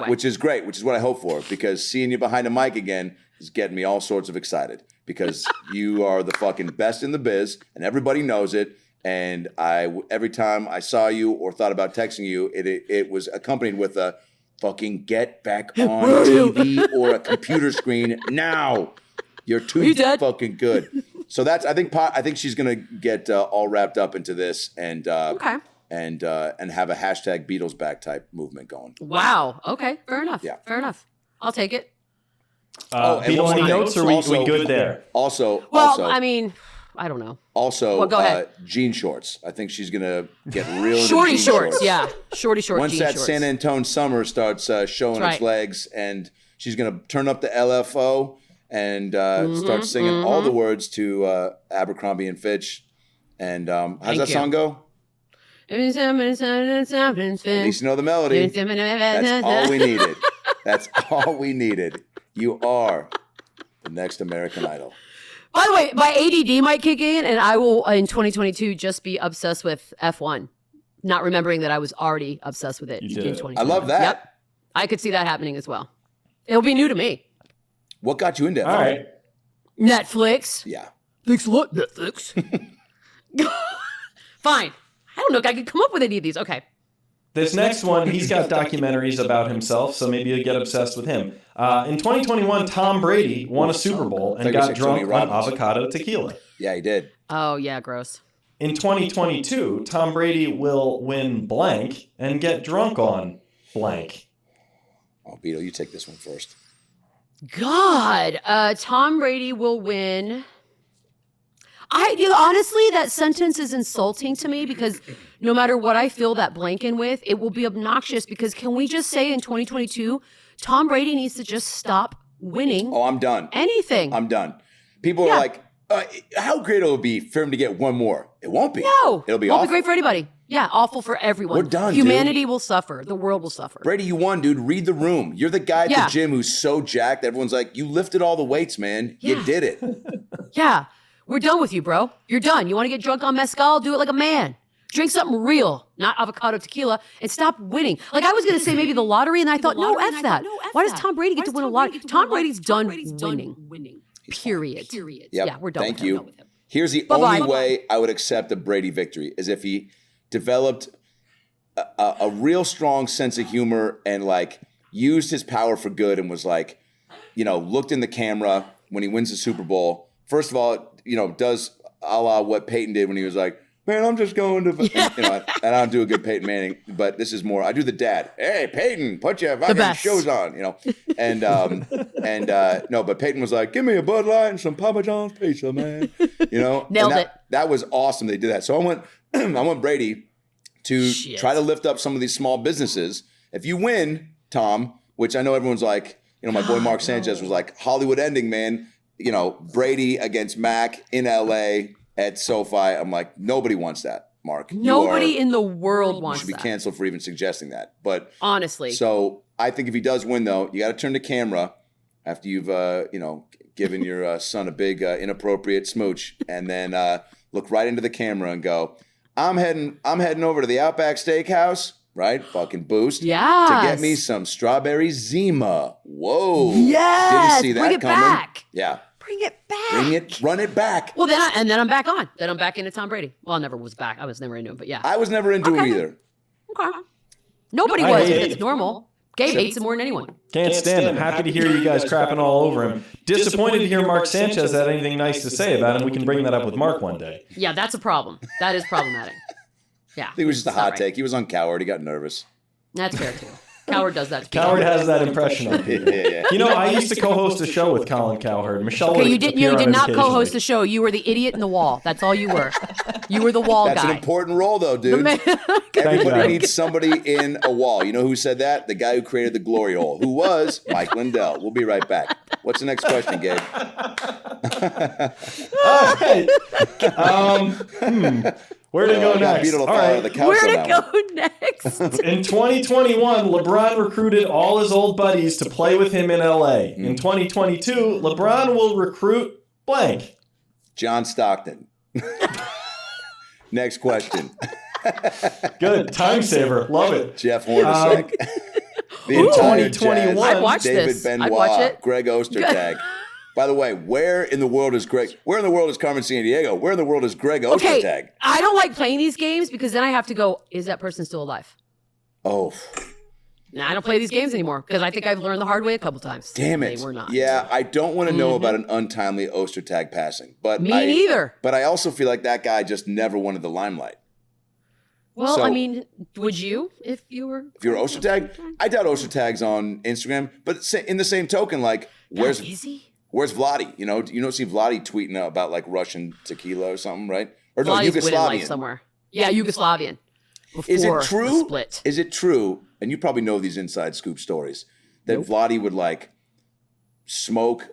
which is great, which is what I hope for, because seeing you behind a mic again is getting me all sorts of excited because you are the fucking best in the biz and everybody knows it. And every time I saw you or thought about texting you, it was accompanied with a fucking get back on TV or a computer screen now. You're too fucking good. So I think she's gonna get all wrapped up into this and have a hashtag Beatles back type movement going. Wow. Okay. Fair enough. Yeah. Fair enough. I'll take it. Beatles any notes, or we good there? Also, I mean, I don't know. Also, go ahead. Jean shorts. I think she's gonna get real into Shorty jean shorts. Yeah. Shorty shorts. Once that San Antone summer starts showing its legs, and she's gonna turn up the LFO and start singing all the words to Abercrombie and Fitch. And how's that song go? At least you know the melody. That's all we needed. That's all we needed. You are the next American Idol. By the way, my ADD might kick in, and I will, in 2022, just be obsessed with F1, not remembering that I was already obsessed with it in 2021. I love that. Yep. I could see that happening as well. It'll be new to me. What got you into F1? All right. Netflix. Yeah. Thanks a lot, Netflix. Fine. I don't know if I could come up with any of these. Okay. This next one, he's got documentaries about himself, so maybe you'll get obsessed with him. In 2021, Tom Brady won a Super Bowl and got drunk on avocado tequila. Yeah, he did. Oh, yeah, gross. In 2022, Tom Brady will win blank and get drunk on blank. Oh, Beadle, you take this one first. God, Tom Brady will win. Honestly, that sentence is insulting to me because no matter what I fill that blank in with, it will be obnoxious because can we just say in 2022, Tom Brady needs to just stop winning. Oh, I'm done. Anything. I'm done. People are like, how great it will be for him to get one more. It won't be. No. It'll be won't awful. be great for anybody. Yeah, awful for everyone. We're done, Humanity will suffer. The world will suffer. Brady, you won, dude. Read the room. You're the guy at the gym who's so jacked. Everyone's like, you lifted all the weights, man. Yeah. You did it. Yeah. We're done with you, bro. You're done. You want to get drunk on mezcal? Do it like a man. Drink something real, not avocado tequila, and stop winning. Like I was going to say maybe the lottery, and I thought, no, F that. Why does Tom Brady get to win a lottery? Tom Brady's done winning. Period. Yep. Yeah, we're done Thank with him. you. Done with him. Here's the only way I would accept a Brady victory is if he developed a real strong sense of humor and like used his power for good and was like, looked in the camera when he wins the Super Bowl. First of all, does a la what Peyton did when he was like, man, I'm just going to, and I don't do a good Peyton Manning, but this is more, I do the dad. Hey, Peyton, put your fucking shoes on, and no, but Peyton was like, give me a Bud Light and some Papa John's pizza, man, Nailed it. That was awesome. They did that. So I want Brady to try to lift up some of these small businesses. If you win, Tom, which I know everyone's like, my boy Mark Sanchez was like, Hollywood ending, man. Brady against Mac in LA at SoFi. I'm like, nobody wants that, Mark. Nobody in the world wants that. You should be canceled for even suggesting that. But honestly. So I think if he does win, though, you got to turn the camera after you've, given your son a big inappropriate smooch and then look right into the camera and go, I'm heading over to the Outback Steakhouse. Right? Fucking boost. Yeah. To get me some strawberry Zima. Whoa. Yes. Didn't see that Bring it coming. back. Yeah. Bring it back. Run it back. Well, then I'm back on. Then I'm back into Tom Brady. Well, I never was back. I was never into him, but yeah. I was never into him either. Okay. Nobody was. It's normal. Gabe hates him more than anyone. Can't stand him. Happy to hear you guys crapping all over him. Disappointed to hear Mark Sanchez had anything nice to say about him. We can bring that up with Mark one day. Yeah, that's a problem. That is problematic. Yeah. I think it was just a hot take. He was on Coward. He got nervous. That's fair, too. Coward does that. Coward has that impression of people. Yeah. I used to co-host a show with Colin Cowherd. Michelle. Okay, you did not co-host the show. You were the idiot in the wall. That's all you were. You were the wall guy. That's an important role, though, dude. Everybody needs somebody in a wall. You know who said that? The guy who created the glory hole. Who was Mike Lindell. We'll be right back. What's the next question, Gabe? All right. Where to go next? All right. Where to go next? In 2021, LeBron recruited all his old buddies to play with him in LA. In 2022, LeBron will recruit blank. John Stockton. Next question. Good. Time saver. Love it. Jeff Hornacek. The entire 2021. I'd watch David this. Benoit. I'd watch it. Greg Ostertag. By the way, where in the world is Carmen Sandiego? Where in the world is Greg Ostertag? Okay, I don't like playing these games because then I have to go, is that person still alive? Oh. Nah, I don't play these games anymore because I think I've learned the hard way a couple times. Damn it. They were not. Yeah, I don't want to know about an untimely Ostertag passing. But Me neither. But I also feel like that guy just never wanted the limelight. Well, So- I mean, would you if you were? If you're Ostertag, I doubt Ostertag's on Instagram. But in the same token, like, Is he? Where's Vladi? You don't see Vladi tweeting about like Russian tequila or something, right? Or no, Vladi's winning life Yugoslavian. somewhere. Yeah, Yugoslavian. Is it Before true? the split. Is it true? And you probably know these inside scoop stories that Vladi would like smoke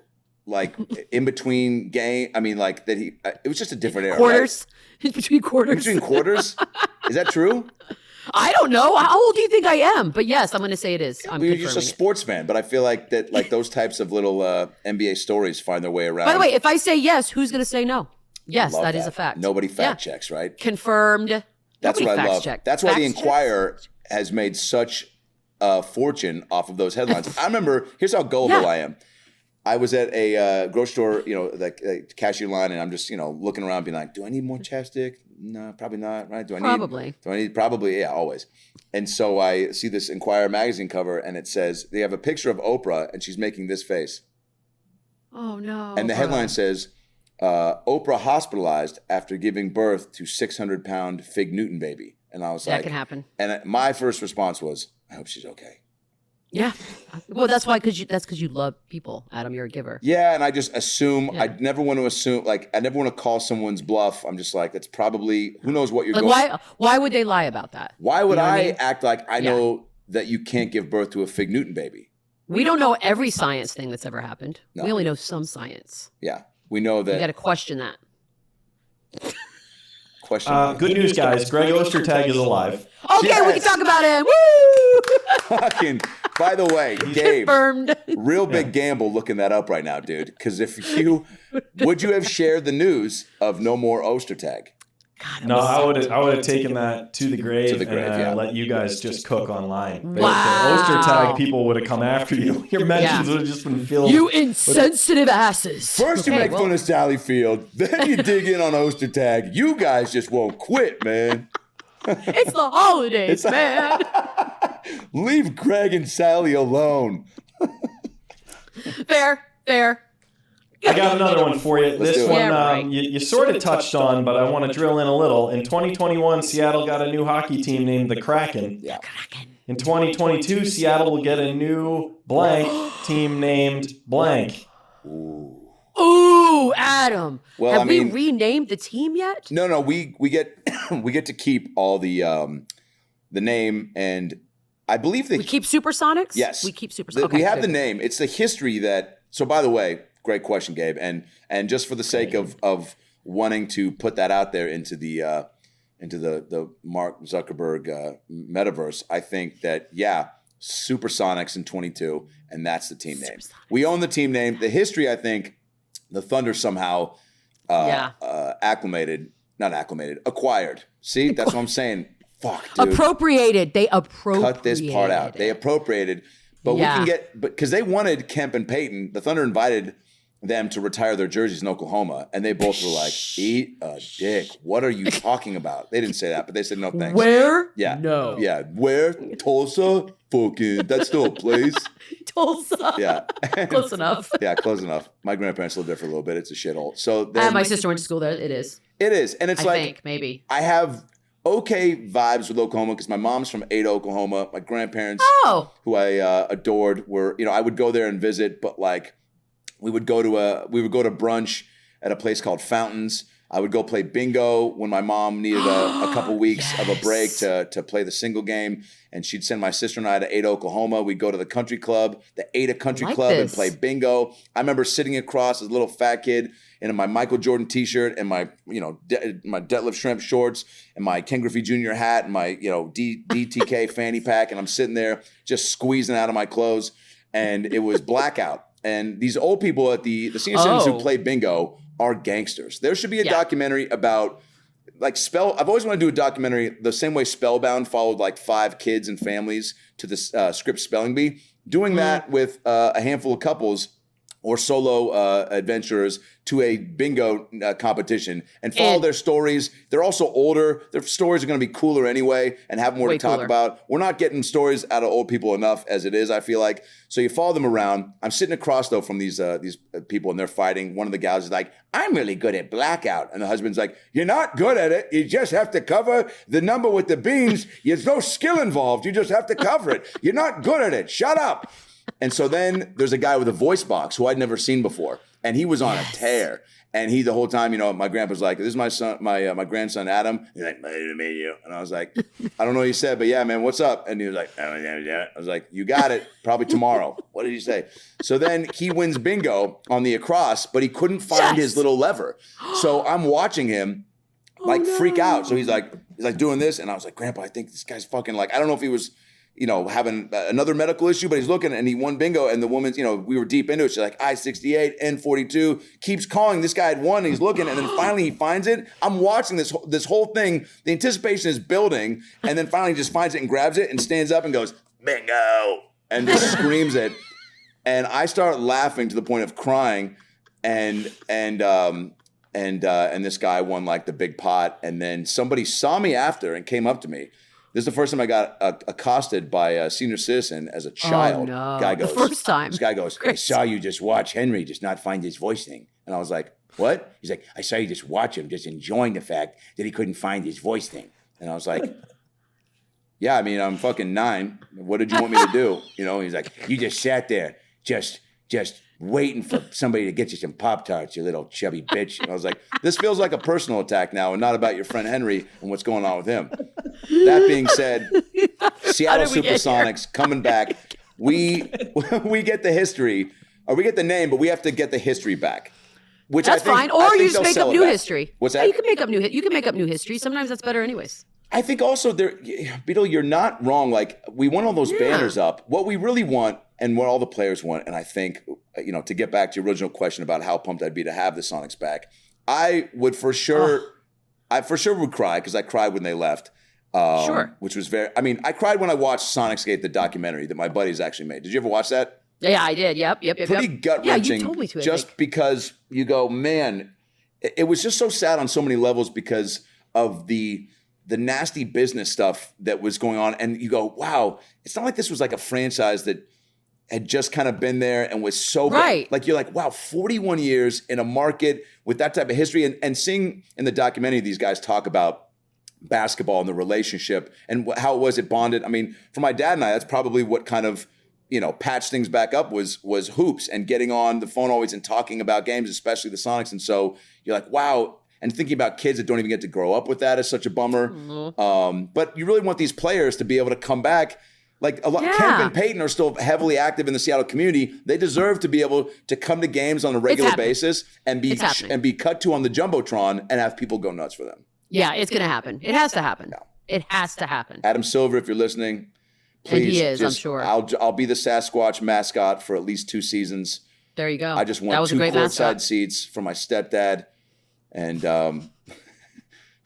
like in between game. I mean, like that he. It was just a different era. Quarters. Between quarters. Between quarters. Is that true? I don't know. How old do you think I am? But yes, I'm going to say it is. I'm You're just a confirming it. sports fan, but I feel like that, like those types of little NBA stories find their way around. By the way, if I say yes, who's going to say no? Yes, Love that is a fact. Nobody fact checks, right? Confirmed. That's Nobody what I facts love. check. That's why the Facts check? Inquirer has made such a fortune off of those headlines. I remember, here's how gullible Yeah. I am. I was at a grocery store, like cashier line, and I'm just, looking around, being like, "Do I need more chapstick? No, probably not. Right? Do I need? Probably, yeah, always." And so I see this Enquirer magazine cover, and it says they have a picture of Oprah, and she's making this face. Oh no! And the headline says, "Oprah hospitalized after giving birth to 600-pound Fig Newton baby." And I was like, "That can happen." And my first response was, "I hope she's okay." Yeah. Well, that's why, because you love people, Adam. You're a giver. Yeah, and I just assume. I never want to assume. Like, I never want to call someone's bluff. I'm just like, it's probably, who knows what you're going. Why would they lie about that? Why would I act like I know that you can't give birth to a Fig Newton baby? We don't know every science thing that's ever happened. No. We only know some science. Yeah, we know that. You got to question that. Good news, guys. Greg Ostertag is alive. Okay, we can talk about him. Woo! Fucking. By the way, Gabe, confirmed. Real big gamble looking that up right now, dude. Because would you have shared the news of no more Ostertag? God, no, I would have taken that to the grave and let you guys just cook online. Wow. Ostertag people would have come after you. Your mentions would have just been filled. You insensitive asses. First you make fun of Sally Field, then you dig in on Ostertag. You guys just won't quit, man. It's the holidays, man. Leave Greg and Sally alone. Fair. I got another one for you. This one you sort of touched on, but I want to drill in a little. In 2021, Seattle got a new hockey team named the Kraken. Yeah. In 2022, Seattle will get a new blank team named blank. Ooh, Adam. Well, Have we renamed the team yet? No. We get to keep all the name, and I believe we keep SuperSonics. Yes, we keep SuperSonics. We have the name. It's the history that. So, by the way. Great question, Gabe. And just for the sake of wanting to put that out there into the Mark Zuckerberg metaverse, I think that SuperSonics in 22, and that's the team name. We own the team name. The history, I think, the Thunder somehow acquired. See, that's what I'm saying. Fuck, dude. Appropriated. They appropriated. Cut this part out. They appropriated. But we can because they wanted Kemp and Payton. The Thunder invited them to retire their jerseys in Oklahoma, and they both were like, "Eat a dick. What are you talking about?" They didn't say that, but they said, "No thanks." Where? Yeah. No. Yeah. Where? Tulsa? Fucking. That's still a place. Tulsa. Yeah. Close enough. Yeah, close enough. My grandparents lived there for a little bit. It's a shithole. So my sister went to school there. It is. It is, and it's I think maybe I have okay vibes with Oklahoma because my mom's from Ada, Oklahoma. My grandparents, who I adored, were I would go there and visit, but like we would go to brunch at a place called Fountains. I would go play bingo when my mom needed a couple weeks of a break to play the single game, and she'd send my sister and I to Ada, Oklahoma. We'd go to the country club, the Ada Country Club, and play bingo. I remember sitting across as a little fat kid in my Michael Jordan T-shirt and my my Detlef Shrimp shorts and my Ken Griffey Jr. hat and my DTK fanny pack, and I'm sitting there just squeezing out of my clothes, and it was blackout. And these old people at the senior citizens who play bingo are gangsters. There should be a documentary about I've always wanted to do a documentary the same way Spellbound followed like 5 kids and families to the Scripps Spelling Bee. Doing that with a handful of couples or solo adventurers to a bingo competition and follow their stories. They're also older. Their stories are going to be cooler anyway and have more to talk about. We're not getting stories out of old people enough as it is, I feel like. So you follow them around. I'm sitting across, though, from these people, and they're fighting. One of the gals is like, "I'm really good at blackout." And the husband's like, "You're not good at it. You just have to cover the number with the beans. There's no skill involved. You just have to cover it. You're not good at it. Shut up." And so then there's a guy with a voice box who I'd never seen before. And he was on a tear. And he, the whole time, my grandpa's like, "This is my son, my grandson, Adam." He's like, "Nice to meet you." And I was like, "I don't know what you said, but yeah, man, what's up?" And he was like, "Oh, yeah. I was like, "You got it. Probably tomorrow." What did he say? So then he wins bingo on the across, but he couldn't find his little lever. So I'm watching him freak out. So he's like doing this. And I was like, "Grandpa, I think this guy's fucking I don't know if he was having another medical issue, but he's looking and he won bingo. And the woman's, we were deep into it. She's like, I-68, N42, keeps calling. This guy had won. And he's looking. And then finally he finds it. I'm watching this whole thing. The anticipation is building. And then finally he just finds it and grabs it and stands up and goes, "Bingo," and just screams it. And I start laughing to the point of crying, and this guy won like the big pot, and then somebody saw me after and came up to me. This is the first time I got accosted by a senior citizen as a child. Oh, no. Guy goes, the first time. This guy goes, I saw you just watch Henry just not find his voice thing. And I was like, what? He's like, I saw you just watch him, just enjoying the fact that he couldn't find his voice thing. And I was like, yeah, I mean, I'm fucking 9. What did you want me to do? You know, he's like, you just sat there just waiting for somebody to get you some Pop-Tarts, you little chubby bitch. And I was like, this feels like a personal attack now and not about your friend Henry and what's going on with him. That being said, Seattle SuperSonics coming back. We get the history, or we get the name, but we have to get the history back. Which that's fine. Or you just make up new history. What's that? Yeah, you can make up new history. Sometimes that's better anyways. I think also Beadle, you're not wrong. Like, we want all those banners up. What we really want and what all the players want, and I think, to get back to your original question about how pumped I'd be to have the Sonics back, I would for sure would cry, because I cried when they left. Sure. Which was I cried when I watched Sonics Gate, the documentary that my buddies actually made. Did you ever watch that? Yeah, I did. Yep. Pretty gut-wrenching. Yeah, you told me to. Just because you go, man, it was just so sad on so many levels because of the nasty business stuff that was going on. And you go, wow, it's not like this was like a franchise that had just kind of been there and was so right. Like, you're like, wow, 41 years in a market with that type of history. And seeing in the documentary these guys talk about basketball and the relationship and how it was it bonded. I mean, for my dad and I, that's probably what kind of, patched things back up was hoops and getting on the phone always and talking about games, especially the Sonics. And so you're like, wow. And thinking about kids that don't even get to grow up with that is such a bummer. Mm-hmm. But you really want these players to be able to come back. Like Kemp and Peyton are still heavily active in the Seattle community. They deserve to be able to come to games on a regular basis and be cut to on the Jumbotron and have people go nuts for them. Yeah, it's going to happen. It has to happen. No. It has to happen. Adam Silver, if you're listening, please. And he is, I'm sure. I'll be the Sasquatch mascot for at least 2 seasons. There you go. I just want 2 courtside seats for my stepdad. And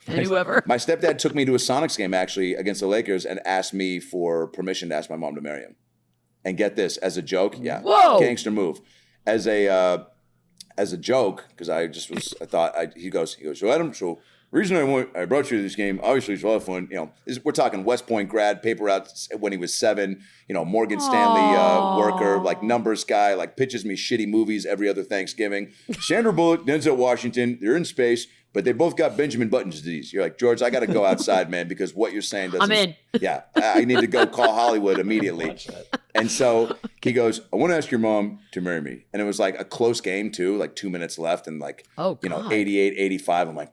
whoever. My stepdad took me to a Sonics game actually against the Lakers and asked me for permission to ask my mom to marry him. And get this, as a joke, whoa, gangster move. As a joke, because he goes, so Adam, so the reason I brought you to this game, obviously it's a lot of fun. We're talking West Point grad, paper out when he was 7. Morgan Stanley worker, like numbers guy, like pitches me shitty movies every other Thanksgiving. Sandra Bullock, Denzel Washington, they're in space, but they both got Benjamin Button's disease. You're like, George, I got to go outside, man, because what you're saying doesn't. I'm in. Yeah, I need to go call Hollywood immediately. And so he goes, I want to ask your mom to marry me. And it was like a close game too, like 2 minutes left, and like 88, 85. I'm like,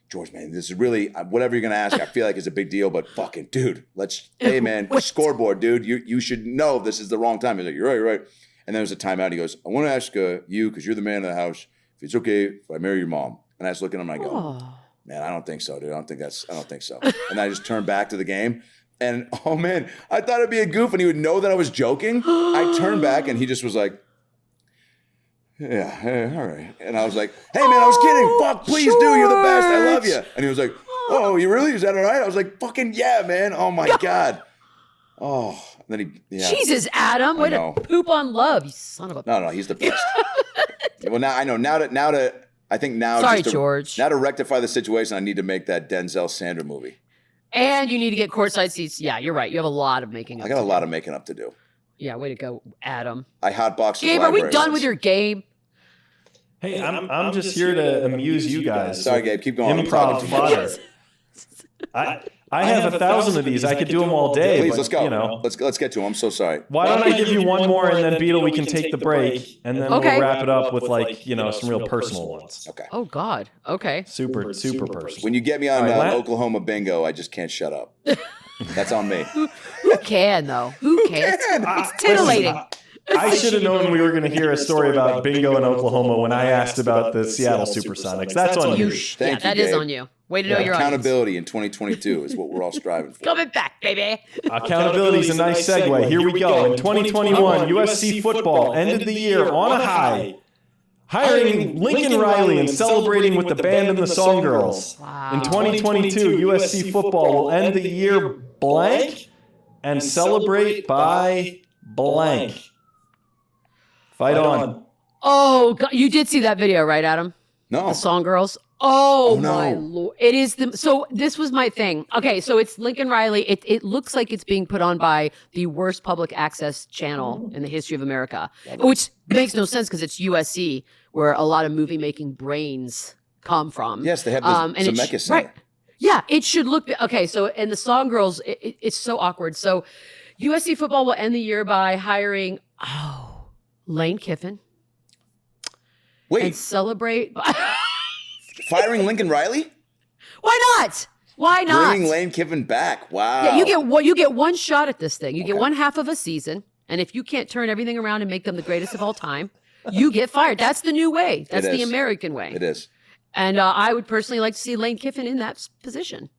George, man, this is really, whatever you're going to ask, I feel like it's a big deal, but fucking, dude, hey, man, scoreboard, dude, you should know this is the wrong time. He's like, you're right. And then there's a timeout. He goes, I want to ask you, because you're the man of the house, if it's okay if I marry your mom. And I just look at him and I go, man, I don't think so, dude. I don't think so. And I just turned back to the game. And, oh, man, I thought it'd be a goof and he would know that I was joking. I turned back and he just was like, yeah, all right. And I was like, hey, man, I was kidding. Fuck, please do. You're the best. I love you. And he was like, oh, you really? Is that all right? I was like, fucking yeah, man. Oh, my God. Oh. And then Jesus, Adam. Way to poop on love, you son of a... No, he's the best. Well, now I know. Sorry, George. Now to rectify the situation, I need to make that Denzel Sandra movie. And you need to get courtside seats. Yeah, you're right. You have a lot of making up I got a lot of making up to do. Yeah, way to go, Adam. I hotboxed Gabe, are we done with your game? Hey, I'm just here to amuse you guys. Sorry, Gabe, keep going. Improv fodder. I have 1,000 of these. I could do them all day. Please, let's go. Let's get to them. I'm so sorry. Why don't I give you one more, and then Beadle, we can take the break, and then we'll wrap it up with some real personal ones. Okay. Oh God. Okay. Super personal. When you get me on Oklahoma bingo, I just can't shut up. That's on me. Who can though? Who can? It's titillating. I should have known we were going to hear a story about bingo in Oklahoma when I asked about the Seattle SuperSonics. That's on you. Thank you, that is on you. Way to know your accountability in 2022 is what we're all striving for. Coming back, baby. Accountability is a nice segue. Here we go. In 2021, USC football ended the year on a high, hiring Lincoln Riley and celebrating with the band and the Song Girls. Wow. In 2022, USC football will end the year blank and celebrate by blank. Fight on. Oh, God. You did see that video, right, Adam? No. The Song Girls. Oh, no. my Lord. It is so this was my thing. Okay, so it's Lincoln Riley. It looks like it's being put on by the worst public access channel in the history of America, which makes no sense because it's USC, where a lot of movie making brains come from. Yes, they have the Zemeckis Center. Right. Yeah, it should look okay. So, and the Song Girls, it's so awkward. So, USC football will end the year by hiring Lane Kiffin. Wait, and celebrate. Firing Lincoln Riley? Why not? Why not? Bringing Lane Kiffin back. Wow. Yeah, you get one shot at this thing. You get one half of a season, and if you can't turn everything around and make them the greatest of all time, you get fired. That's the new way. That's the American way. It is. And I would personally like to see Lane Kiffin in that position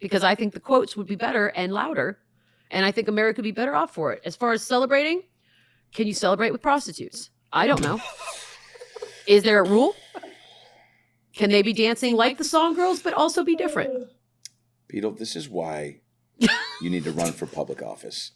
because I think the quotes would be better and louder, and I think America would be better off for it. As far as celebrating, can you celebrate with prostitutes? I don't know. Is there a rule? Can they be dancing like the Song Girls, but also be different? Beadle, this is why you need to run for public office.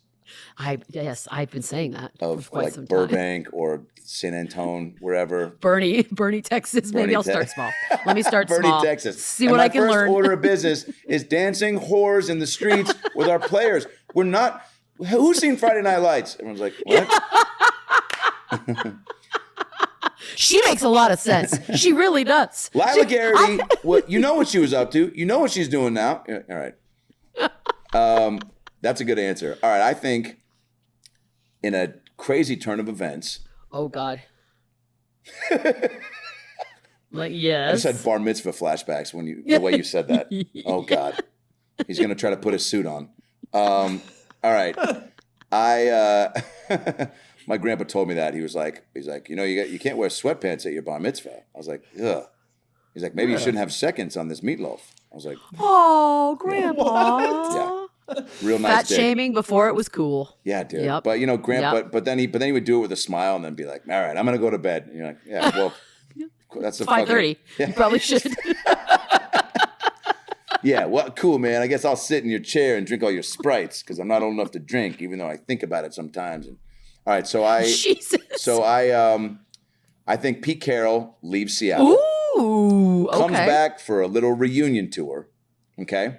Yes, I've been saying that of for quite like some time. Burbank or San Antone, wherever. Bernie, Texas. Maybe I'll start small. Let me start Bernie, small. Texas. See what I can learn. My first order of business is dancing whores in the streets with our players. We're not. Who's seen Friday Night Lights? Everyone's like, what? She makes a lot of sense. She really does. Lila Garrity, you know what she was up to. You know what she's doing now. Yeah, all right. That's a good answer. All right, I think in a crazy turn of events. Oh, God. Like, yes. I just had bar mitzvah flashbacks the way you said that. Oh, God. He's going to try to put a suit on. All right. My grandpa told me that. He's like, you can't wear sweatpants at your bar mitzvah. I was like, ugh. He's like, maybe you shouldn't have seconds on this meatloaf. I was like, oh, Grandpa. Yeah, real nice. Fat shaming before it was cool. Yeah, dude. Yep. But Grandpa, but then he would do it with a smile and then be like, all right, I'm gonna go to bed. And you're like, yeah, well, that's 5:30. Yeah. You probably should. Yeah, well, cool, man. I guess I'll sit in your chair and drink all your Sprites because I'm not old enough to drink, even though I think about it sometimes. And all right, I think Pete Carroll leaves Seattle. Ooh, okay. Comes back for a little reunion tour. Okay,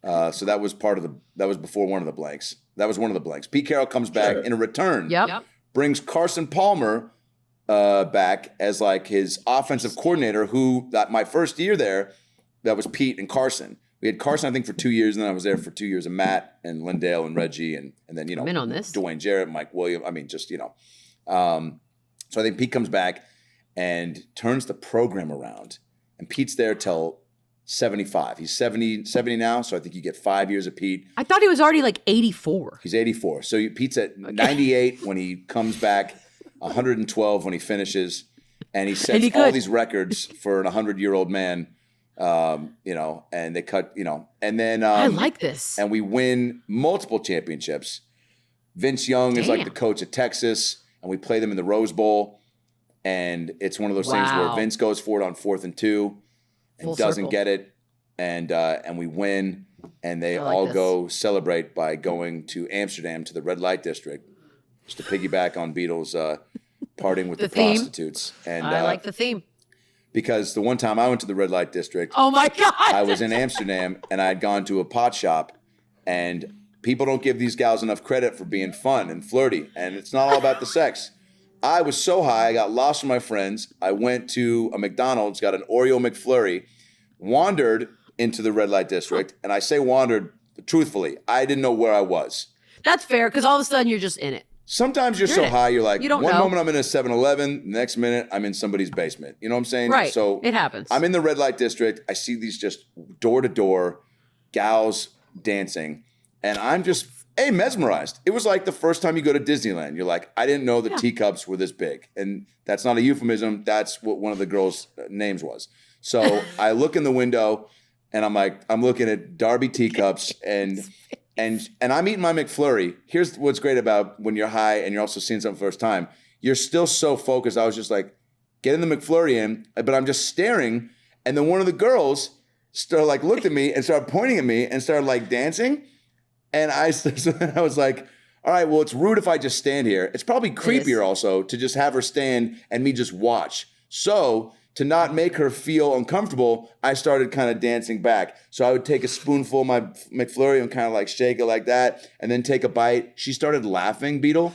so that was before one of the blanks. That was one of the blanks. Pete Carroll comes back in a return. Yep. Brings Carson Palmer back as like his offensive coordinator. Who that my first year there. That was Pete and Carson. We had Carson, I think, for 2 years, and then I was there for 2 years, and Matt and Lindale and Reggie, and then, I'm in on this. Dwayne Jarrett, Mike Williams. I mean, just, so I think Pete comes back and turns the program around, and Pete's there till 75. He's 70 now, so I think you get 5 years of Pete. I thought he was already like 84. He's 84. So Pete's at 98 when he comes back, 112 when he finishes, and he sets all these records for an 100-year-old man. And they cut, and then I like this. And we win multiple championships. Vince Young is like the coach at Texas, and we play them in the Rose Bowl. And it's one of those things where Vince goes for it on 4th and 2 and doesn't get it. And we win, and they all go celebrate by going to Amsterdam to the red light district, just to piggyback on Beadle's partying with the prostitutes. And I like the theme. Because the one time I went to the red light district, oh my God, I was in Amsterdam and I had gone to a pot shop, and people don't give these gals enough credit for being fun and flirty, and it's not all about the sex. I was so high, I got lost with my friends. I went to a McDonald's, got an Oreo McFlurry, wandered into the red light district, and I say wandered, truthfully, I didn't know where I was. That's fair, because all of a sudden you're just in it. Sometimes you're so high, you're like, one know. moment I'm in a 7-Eleven, the next minute I'm in somebody's basement. You know what I'm saying? Right. So it happens. I'm in the red light district. I see these just door-to-door gals dancing, and I'm just, mesmerized. It was like the first time you go to Disneyland. You're like, I didn't know the teacups were this big. And that's not a euphemism. That's what one of the girls' names was. So I look in the window, and I'm looking at Darby teacups, and I'm eating my McFlurry. Here's what's great about when you're high and you're also seeing something for the first time. You're still so focused. I was just like, getting the McFlurry in, but I'm just staring. And then one of the girls looked at me and started pointing at me and started dancing. And I was like, all right, well, it's rude if I just stand here. It's probably creepier also to just have her stand and me just watch. So to not make her feel uncomfortable, I started kind of dancing back. So I would take a spoonful of my McFlurry and kind of like shake it like that and then take a bite. She started laughing, Beadle.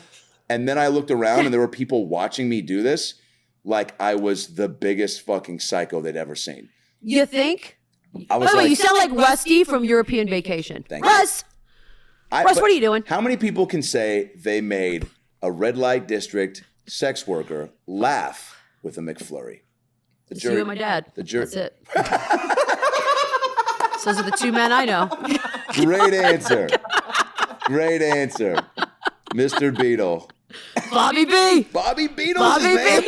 And then I looked around and there were people watching me do this like I was the biggest fucking psycho they'd ever seen. You think? I was you sound like Rusty from European Vacation. Thank you. Russ, what are you doing? How many people can say they made a red light district sex worker laugh with a McFlurry? The It's you and my dad. The jury. That's it. Those are the two men I know. Great answer. Great answer. Mr. Beadle. Bobby B. Bobby Beadle is his name?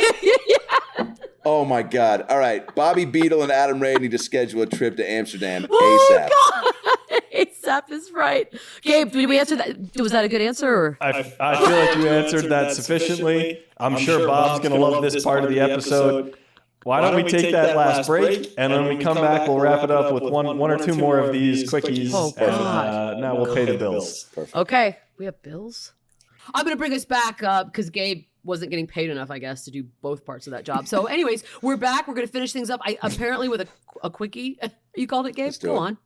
Yeah. Oh, my God. All right. Bobby Beadle and Adam Ray need to schedule a trip to Amsterdam ASAP. Oh, God. ASAP is right. Gabe, did we answer that? Was that a good answer? Or? I feel like you answered that sufficiently. I'm sure Bob's going to love this part of the episode. Why don't we take that last break, and when we come back, we'll wrap it up with one or two more of these quickies, and now we'll pay the bills. Perfect. Okay. We have bills? I'm going to bring us back up because Gabe wasn't getting paid enough, I guess, to do both parts of that job. So anyways, we're back. We're going to finish things up. Apparently with a quickie. You called it, Gabe? Go on.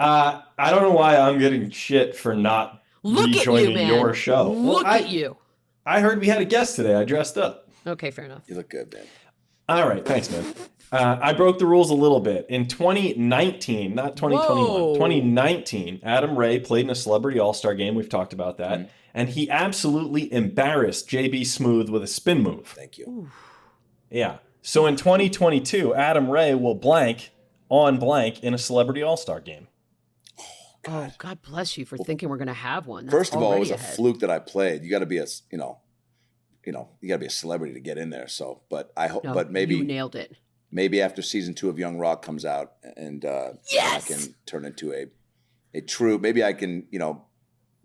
I don't know why I'm getting shit for not rejoining your show. Look at you. I heard we had a guest today. I dressed up. Okay, fair enough. You look good, man. All right, thanks, man. I broke the rules a little bit. In 2019, not 2021, Whoa. 2019, Adam Ray played in a Celebrity All-Star game. We've talked about that. Mm-hmm. And he absolutely embarrassed JB Smooth with a spin move. Thank you. Ooh. Yeah. So in 2022, Adam Ray will blank in a Celebrity All-Star game. Oh, God bless you for thinking we're going to have one. That's First of all, it was a ahead. fluke that I played. You got to be a, you got to be a celebrity to get in there. So, but I hope, but maybe you nailed it. Maybe after season 2 of Young Rock comes out and Yes! I can turn into a true, maybe I can,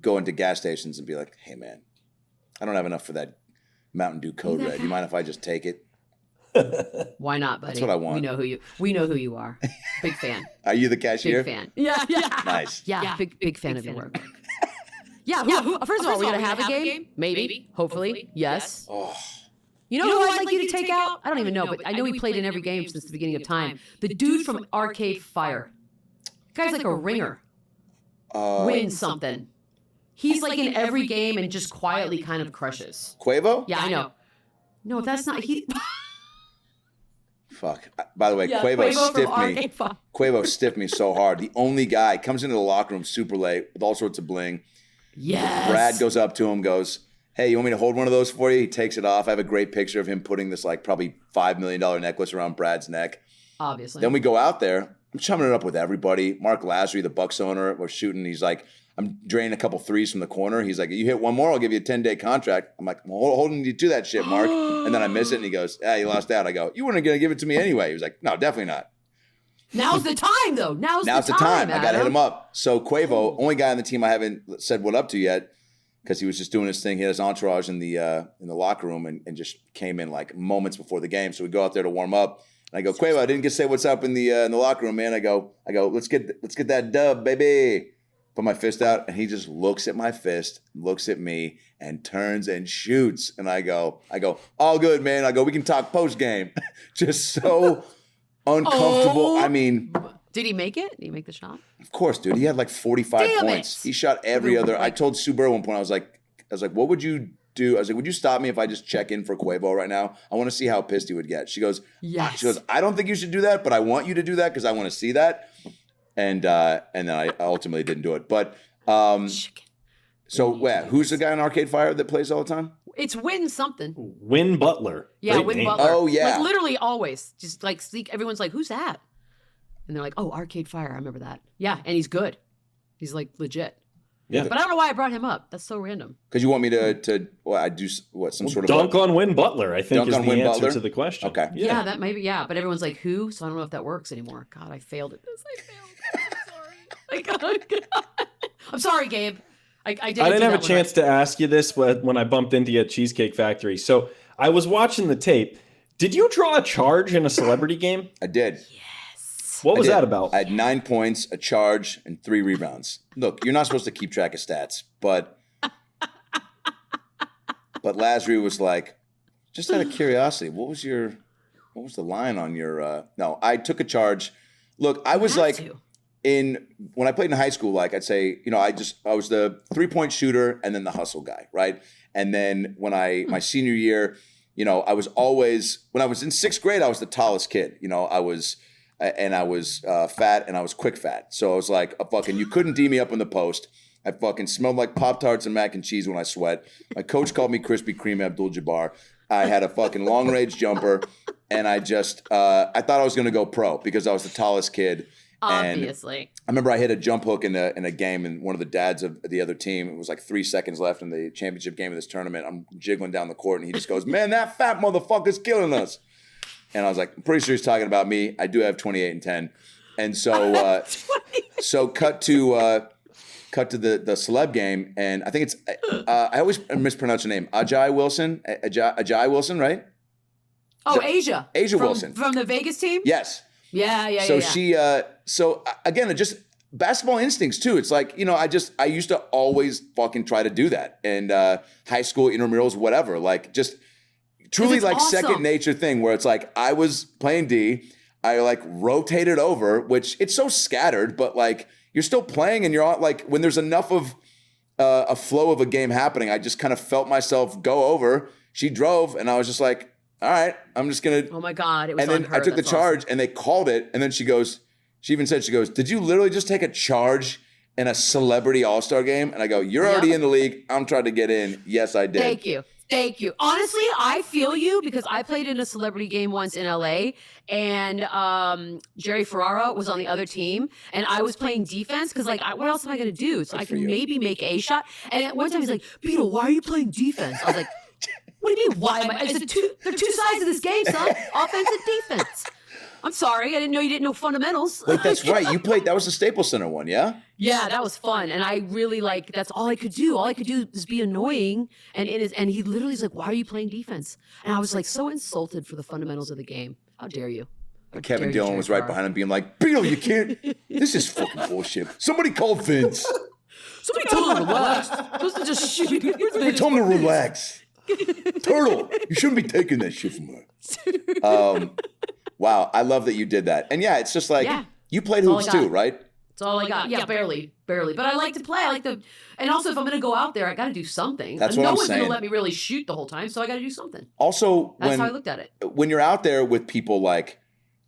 go into gas stations and be like, hey man, I don't have enough for that Mountain Dew Code Red. You mind if I just take it? Why not, buddy? That's what I want. We know who you are. Big fan. Are you the cashier? Big fan. Yeah. Nice. Yeah, big fan of your work. Yeah. First of all, we're going to have a game? Maybe. Hopefully. Yes. Oh, You know who I'd like you to take out? I don't even know, but I know he played in every game since the beginning of time. The dude from Arcade Fire. The guy's like a ringer. Wins something. He's like in every game and just quietly kind of crushes. Quavo? Yeah, I know. No, that's not he. Fuck. By the way, Quavo stiffed me. Quavo stiffed me so hard. The only guy comes into the locker room super late with all sorts of bling. Yes. Brad goes up to him, goes, hey, you want me to hold one of those for you? He takes it off. I have a great picture of him putting this like probably $5 million necklace around Brad's neck. Obviously. Then we go out there. I'm chumming it up with everybody. Mark Lazary, the Bucks owner, we're shooting. He's like, I'm draining a couple threes from the corner. He's like, you hit one more, I'll give you a 10-day contract. I'm like, I'm holding you to that shit, Mark. And then I miss it, and he goes, you lost out. I go, you weren't going to give it to me anyway. He was like, no, definitely not. Now's the time, though. Now's the time. I got to hit him up. So Quavo, only guy on the team I haven't said what up to yet, because he was just doing his thing. He had his entourage in the locker room and just came in like moments before the game. So we go out there to warm up. And I go, Quavo, I didn't get to say what's up in the locker room, man. I go, let's get that dub, baby. Put my fist out, and he just looks at my fist, looks at me, and turns and shoots. And I go, all good, man. I go, we can talk post game. Just so uncomfortable. I mean, did he make it? Did he make the shot? Of course, dude. He had like 45 points. He shot every other. I told Sue Burr at one point, I was like, what would you do? I was like, would you stop me if I just check in for Quavo right now? I want to see how pissed he would get. She goes, yes. She goes, I don't think you should do that, but I want you to do that because I want to see that. And then I ultimately didn't do it. But so who's the guy in Arcade Fire that plays all the time? It's Win something. Win Butler. Yeah, Great Win name. Butler. Oh yeah, like literally always. Just like everyone's like, who's that? And they're like, oh, Arcade Fire. I remember that. Yeah, and he's good. He's like legit. Yeah. But I don't know why I brought him up. That's so random. Because you want me to I do some sort of dunk on Win Butler, I think, dunk is on the Win answer Butler? to the question. Okay. Yeah, that maybe, yeah. But everyone's like, who? So I don't know if that works anymore. God, I failed at this. I'm sorry. I'm sorry, Gabe. I didn't have a chance to ask you this when I bumped into you at Cheesecake Factory. So I was watching the tape. Did you draw a charge in a celebrity game? I did. What was that about? I had 9 points, a charge, and 3 rebounds. Look, you're not supposed to keep track of stats, but But Lasry was like, just out of curiosity, what was the line on your? No, I took a charge. Look, I was like, when I played in high school, like I'd say, I was the 3-point shooter and then the hustle guy, right? And then when my senior year, I was always, when I was in 6th grade, I was the tallest kid. I was fat and I was quick fat. So I was like you couldn't D me up in the post. I fucking smelled like Pop-Tarts and mac and cheese when I sweat. My coach called me Krispy Kreme Abdul-Jabbar. I had a fucking long range jumper, and I thought I was going to go pro because I was the tallest kid. Obviously. And I remember I hit a jump hook in a game, and one of the dads of the other team, it was like 3 seconds left in the championship game of this tournament. I'm jiggling down the court, and he just goes, "Man, that fat motherfucker's killing us." And I was like, I'm pretty sure he's talking about me. I do have 28 and 10. And so cut to the celeb game, and I think it's I always mispronounce her name. Ajay Wilson, right? Oh, Asia Wilson from the Vegas team. Yes. Yeah. So she again, just basketball instincts too. It's like I used to always fucking try to do that, and high school intramurals, whatever. Like just truly like awesome. Second nature thing where it's like I was playing D, I like rotated over, which it's so scattered, but like. You're still playing and you're all, like when there's enough of a flow of a game happening, I just kind of felt myself go over. She drove and I was just like, all right, I'm just going to. Oh my God. It was and then I took the charge and they called it. And then she even said, did you literally just take a charge in a celebrity all-star game? And I go, you're already in the league. I'm trying to get in. Yes, I did. Thank you. Honestly, I feel you because I played in a celebrity game once in LA and Jerry Ferrara was on the other team and I was playing defense because like, what else am I going to do? So I can maybe make a shot. And at one time he's like, Beadle, why are you playing defense? I was like, what do you mean? Why am I? There are two sides of this game, son. Offense and defense. I'm sorry. I didn't know you didn't know fundamentals. Wait, that's right. You played, that was the Staples Center one, yeah? Yeah, that was fun. And I really that's all I could do. All I could do is be annoying. And he literally is like, why are you playing defense? And I was like so insulted for the fundamentals of the game. How dare you? Kevin Dillon was right behind him being like, Beadle, you can't. This is fucking bullshit. Somebody call Vince. Somebody told him to relax. Supposed to just shoot. Somebody told him to relax. Turtle, you shouldn't be taking that shit from her. Wow, I love that you did that. And yeah, it's just like, you played hoops too, right? That's all I got. Yeah, barely. But I like to play. And also if I'm going to go out there, I got to do something. That's what I'm saying. No one's going to let me really shoot the whole time, so I got to do something. Also, that's how I looked at it. When you're out there with people like,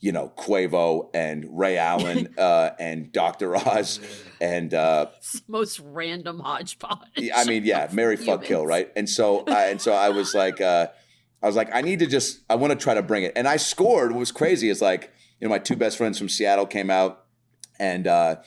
Quavo and Ray Allen and Dr. Oz and most random hodgepodge. I mean, yeah, Mary fuck kill, right? And so I was like I want to try to bring it. And I scored. What was crazy is like, my two best friends from Seattle came out and I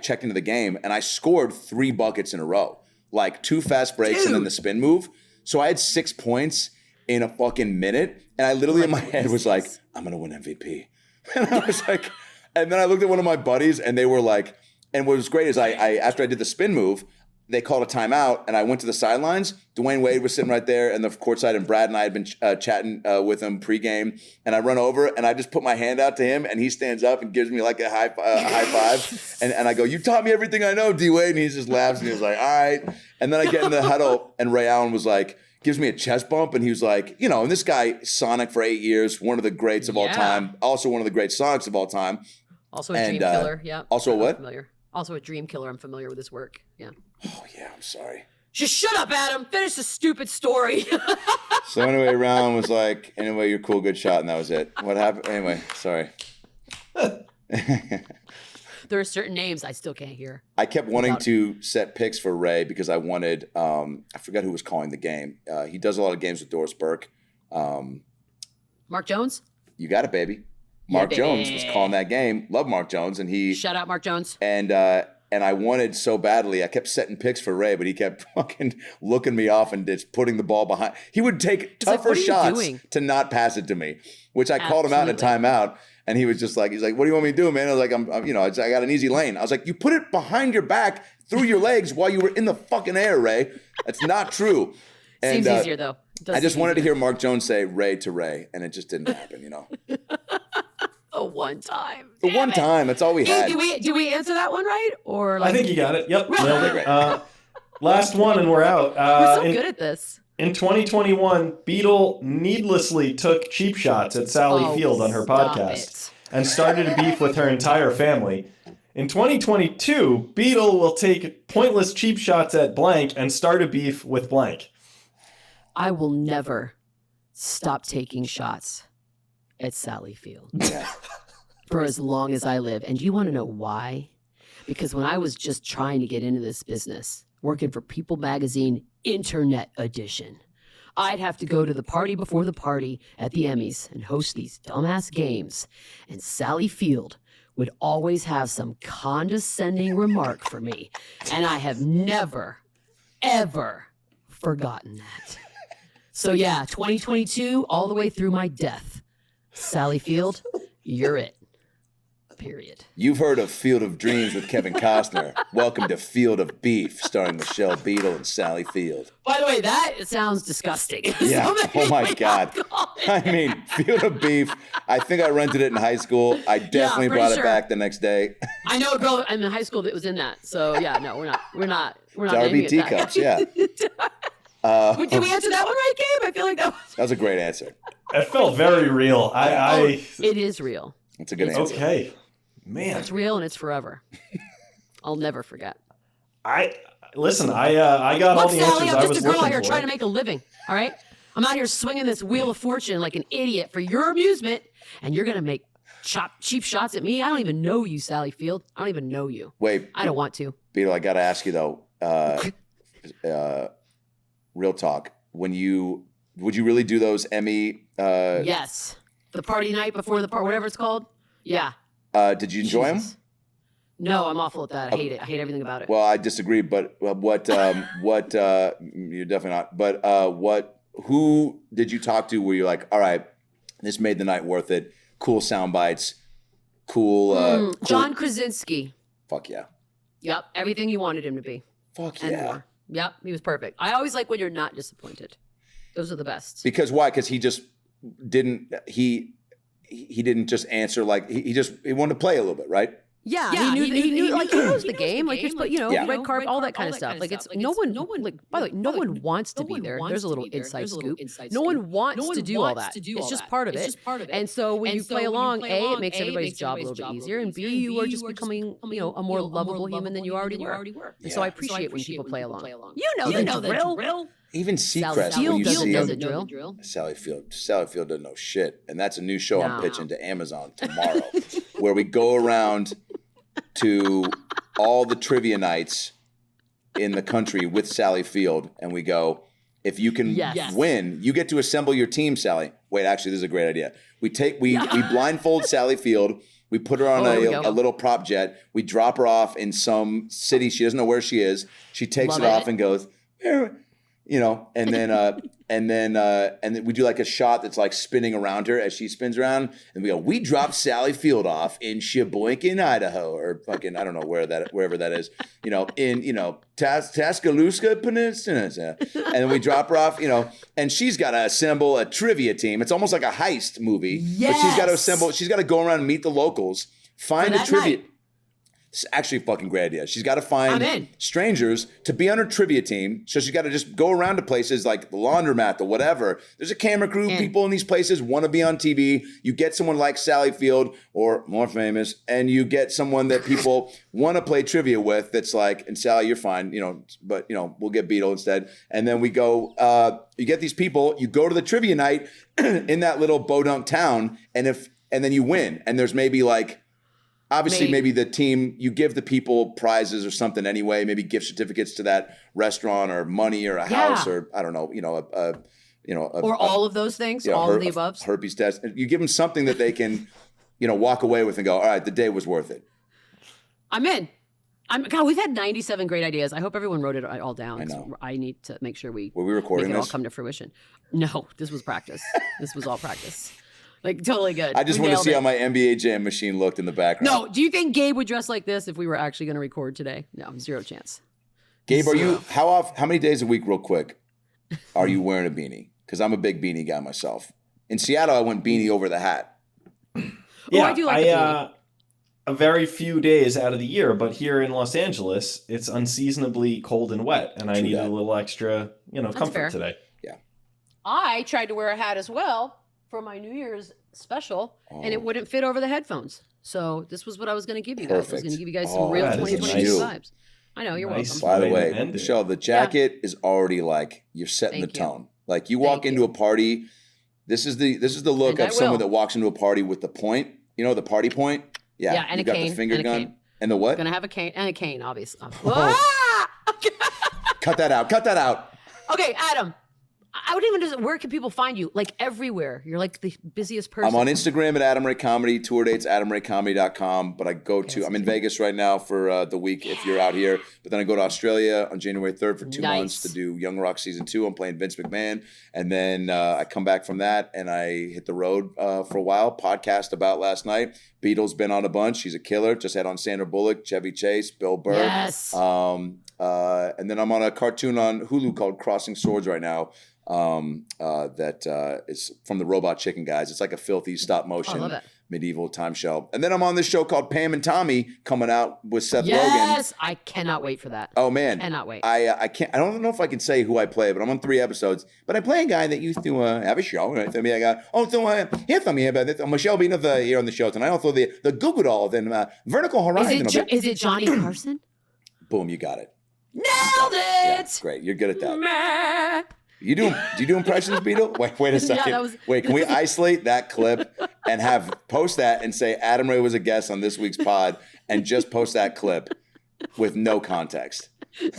checked into the game and I scored 3 buckets in a row, like 2 fast breaks and then the spin move. So I had 6 points in a fucking minute. And I literally in my head was like, I'm going to win MVP. And I was like, and then I looked at one of my buddies and they were like, and what was great is I after I did the spin move, they called a timeout and I went to the sidelines. Dwayne Wade was sitting right there in the courtside and Brad and I had been chatting with him pregame. And I run over and I just put my hand out to him and he stands up and gives me like a high five. And I go, you taught me everything I know, D-Wade. And he just laughs and he was like, all right. And then I get in the huddle and Ray Allen was like, gives me a chest bump and he was like, and this guy, Sonic for 8 years, one of the greats of all time. Also one of the great Sonics of all time. Also a dream killer, yeah. Also what? Familiar. Also a dream killer. I'm familiar with his work, yeah. Oh, yeah, I'm sorry. Just shut up, Adam. Finish the stupid story. So anyway, Round was like, anyway, you're cool, good shot, and that was it. What happened? Anyway, sorry. There are certain names I still can't hear. I kept wanting to set picks for Ray because I wanted, I forgot who was calling the game. He does a lot of games with Doris Burke. Mark Jones? You got it, baby. Mark Jones was calling that game. Love Mark Jones. And he... Shout out Mark Jones. And I wanted so badly. I kept setting picks for Ray, but he kept fucking looking me off and just putting the ball behind. He would take tougher shots to not pass it to me, which I called him out in a timeout. And he was just like, he's like, what do you want me to do, man? I was like, I got an easy lane. I was like, you put it behind your back through your legs while you were in the fucking air, Ray. That's not true. And, seems easier though. I just wanted to hear Mark Jones say Ray to Ray, and it just didn't happen, The one time. One time. That's all we had. Do we answer that one right? Or like, I think you got it. Yep. Nailed it. Last one, and we're out. We're so good at this. In 2021, Beadle needlessly took cheap shots at Sally Field on her podcast and started a beef with her entire family. In 2022, Beadle will take pointless cheap shots at blank and start a beef with blank. I will never stop taking shots at Sally Field for as long as I live. And you want to know why? Because when I was just trying to get into this business, working for People Magazine Internet Edition, I'd have to go to the party before the party at the Emmys and host these dumbass games. And Sally Field would always have some condescending remark for me. And I have never, ever forgotten that. So yeah, 2022, all the way through my death. Sally Field, you're it. Period. You've heard of Field of Dreams with Kevin Costner. Welcome to Field of Beef, starring Michelle Beadle and Sally Field. By the way, that sounds disgusting. Yeah. Oh my God. I mean, Field of Beef. I think I rented it in high school. I definitely brought it back the next day. I know a girl in high school that was in that. So yeah, no, we're not. RBT cups. Yeah. Did we answer that one right, Gabe? I feel like that was a great answer. It felt very real. It is real. It's a good answer. Okay. Man, it's real and it's forever. I'll never forget. I got all the answers I was looking for. I'm just a girl out here trying to make a living. All right, I'm out here swinging this wheel of fortune like an idiot for your amusement, and you're gonna make cheap shots at me. I don't even know you, Sally Field. I don't even know you. Wait, I don't want to. Beadle, I gotta ask you though. Real talk. Would you really do those Emmy? Yes, the party night before the part, whatever it's called. Yeah. Did you enjoy them? No, I'm awful at that. I hate it. I hate everything about it. Well, I disagree. But what? You're definitely not. But who did you talk to? Where you're like, all right, this made the night worth it. Cool sound bites. Cool. John Krasinski. Fuck yeah. Yep. Everything you wanted him to be. Fuck and yeah. More. Yep. He was perfect. I always like when you're not disappointed. Those are the best. Because why? Because he just didn't. He didn't just answer like he wanted to play a little bit, right? Yeah, he knew like he knows the game, like you're red carpet, all that kind of stuff. Like it's no one like by the way, no one wants to be there. There's a little inside scoop. No one wants to do all that. It's just part of it. And so when you play along, A, it makes everybody's job a little bit easier, and B, you are just becoming a more lovable human than you already were. And so I appreciate when people play along. You know the drill. Even Seacrest, when you see him, Sally Field doesn't know shit. And that's a new show I'm pitching to Amazon tomorrow, where we go around to all the trivia nights in the country with Sally Field, and we go, if you can win, you get to assemble your team, Sally. Wait, actually, this is a great idea. We blindfold Sally Field. We put her on a little prop jet. We drop her off in some city. She doesn't know where she is. She takes it off and goes, and then we do like a shot that's like spinning around her as she spins around, and we go, we dropped Sally Field off in Sheboygan, Idaho, or fucking I don't know wherever that is, in Tuscaloosa Peninsula, and then we drop her off, and she's got to assemble a trivia team. It's almost like a heist movie, but she's got to go around and meet the locals, find a trivia. It's actually a fucking great idea. She's got to find strangers to be on her trivia team. So she's got to just go around to places like the laundromat, the whatever. There's a camera crew. People in these places want to be on TV. You get someone like Sally Field or more famous, and you get someone that people want to play trivia with that's like, and Sally, you're fine, but, we'll get Beadle instead. And then we go, you get these people, you go to the trivia night in that little bodunk town, and then you win. And there's maybe like, obviously, maybe the team, you give the people prizes or something anyway, maybe gift certificates to that restaurant or money or a house or I don't know, or all of those things, all of the above. Herpes test. You give them something that they can, walk away with and go, all right, the day was worth it. I'm in. God, we've had 97 great ideas. I hope everyone wrote it all down. I know. I need to make sure were we recording make it this? all come to fruition. No, this was practice. This was all practice. Like, totally good. I just want to see how my NBA Jam machine looked in the background. No, do you think Gabe would dress like this if we were actually going to record today? No, 0 chance. Gabe, are you, how many days a week, real quick, are you wearing a beanie? Because I'm a big beanie guy myself. In Seattle, I went beanie over the hat. Yeah, I do like the beanie. a very few days out of the year, but here in Los Angeles, it's unseasonably cold and wet, and I needed a little extra, comfort fair. today. Yeah. I tried to wear a hat as well for my New Year's special, and it wouldn't fit over the headphones. So this was what I was going to give you guys. I was going to give you guys some real that is 2022 nice. vibes. I know, you're Nice. welcome. By the Way to way, end it. Michelle, the jacket is already like you're setting Thank the you. tone. Like you walk Thank into you. a party. This is the look And of I someone will. that walks into a party with the point. You know, the party point. Yeah, Yeah, and you a got cane, the finger and a gun cane. and the what? Gonna have a cane and a cane, obviously. Cut that out. Cut that out. Okay, Adam. I wouldn't even just. Where can people find you? Like everywhere. You're like the busiest person. I'm on Instagram at Adam Ray Comedy. Tour dates AdamRayComedy.com. But I go to. I'm in Vegas right now for the week if you're out here. But then I go to Australia on January 3rd for 2 months to do Young Rock season 2. I'm playing Vince McMahon, and then I come back from that and I hit the road for a while. Podcast about last night. Beadle's been on a bunch. She's a killer. Just had on Sandra Bullock, Chevy Chase, Bill Burr. Yes. And then I'm on a cartoon on Hulu called Crossing Swords right now. That is from the Robot Chicken guys. It's like a filthy stop motion medieval time show. And then I'm on this show called Pam and Tommy coming out with Seth Rogen. Yes, I cannot wait for that. Oh man, Cannot wait. I can't. I don't know if I can say who I play, but I'm on 3 episodes. But I play a guy that used to have a show. Right? So I got here's something about this. Michelle being here on the show tonight. Also the Google Doll, then Vertical Horizon. Is it Johnny Carson? Boom, you got it. Nailed it. Yeah, great, you're good at that. Meh. Do you do impressions, Beadle? Wait a second. Wait, can we isolate that clip and post that and say Adam Ray was a guest on this week's pod and just post that clip with no context?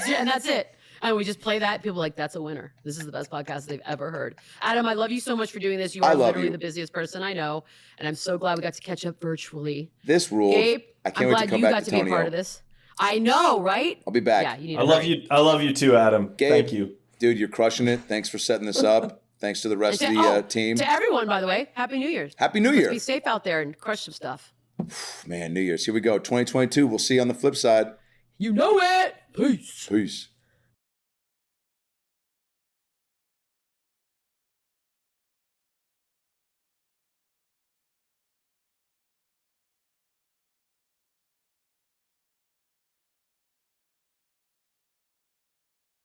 Yeah, and that's it. And we just play that. People are like, that's a winner. This is the best podcast they've ever heard. Adam, I love you so much for doing this. You are literally the busiest person I know. And I'm so glad we got to catch up virtually. This rules. Gabe, I can't I'm wait glad to come you back got to to be a part of this. I know, right? I'll be back. Yeah, you need I love you. I love you too, Adam. Gabe, Thank you. Dude, you're crushing it. Thanks for setting this up. Thanks to the rest of the team. To everyone, by the way, Happy New Year's. Happy New Year. Be safe out there and crush some stuff. Man, New Year's. Here we go. 2022. We'll see you on the flip side. You know it. Peace. Peace.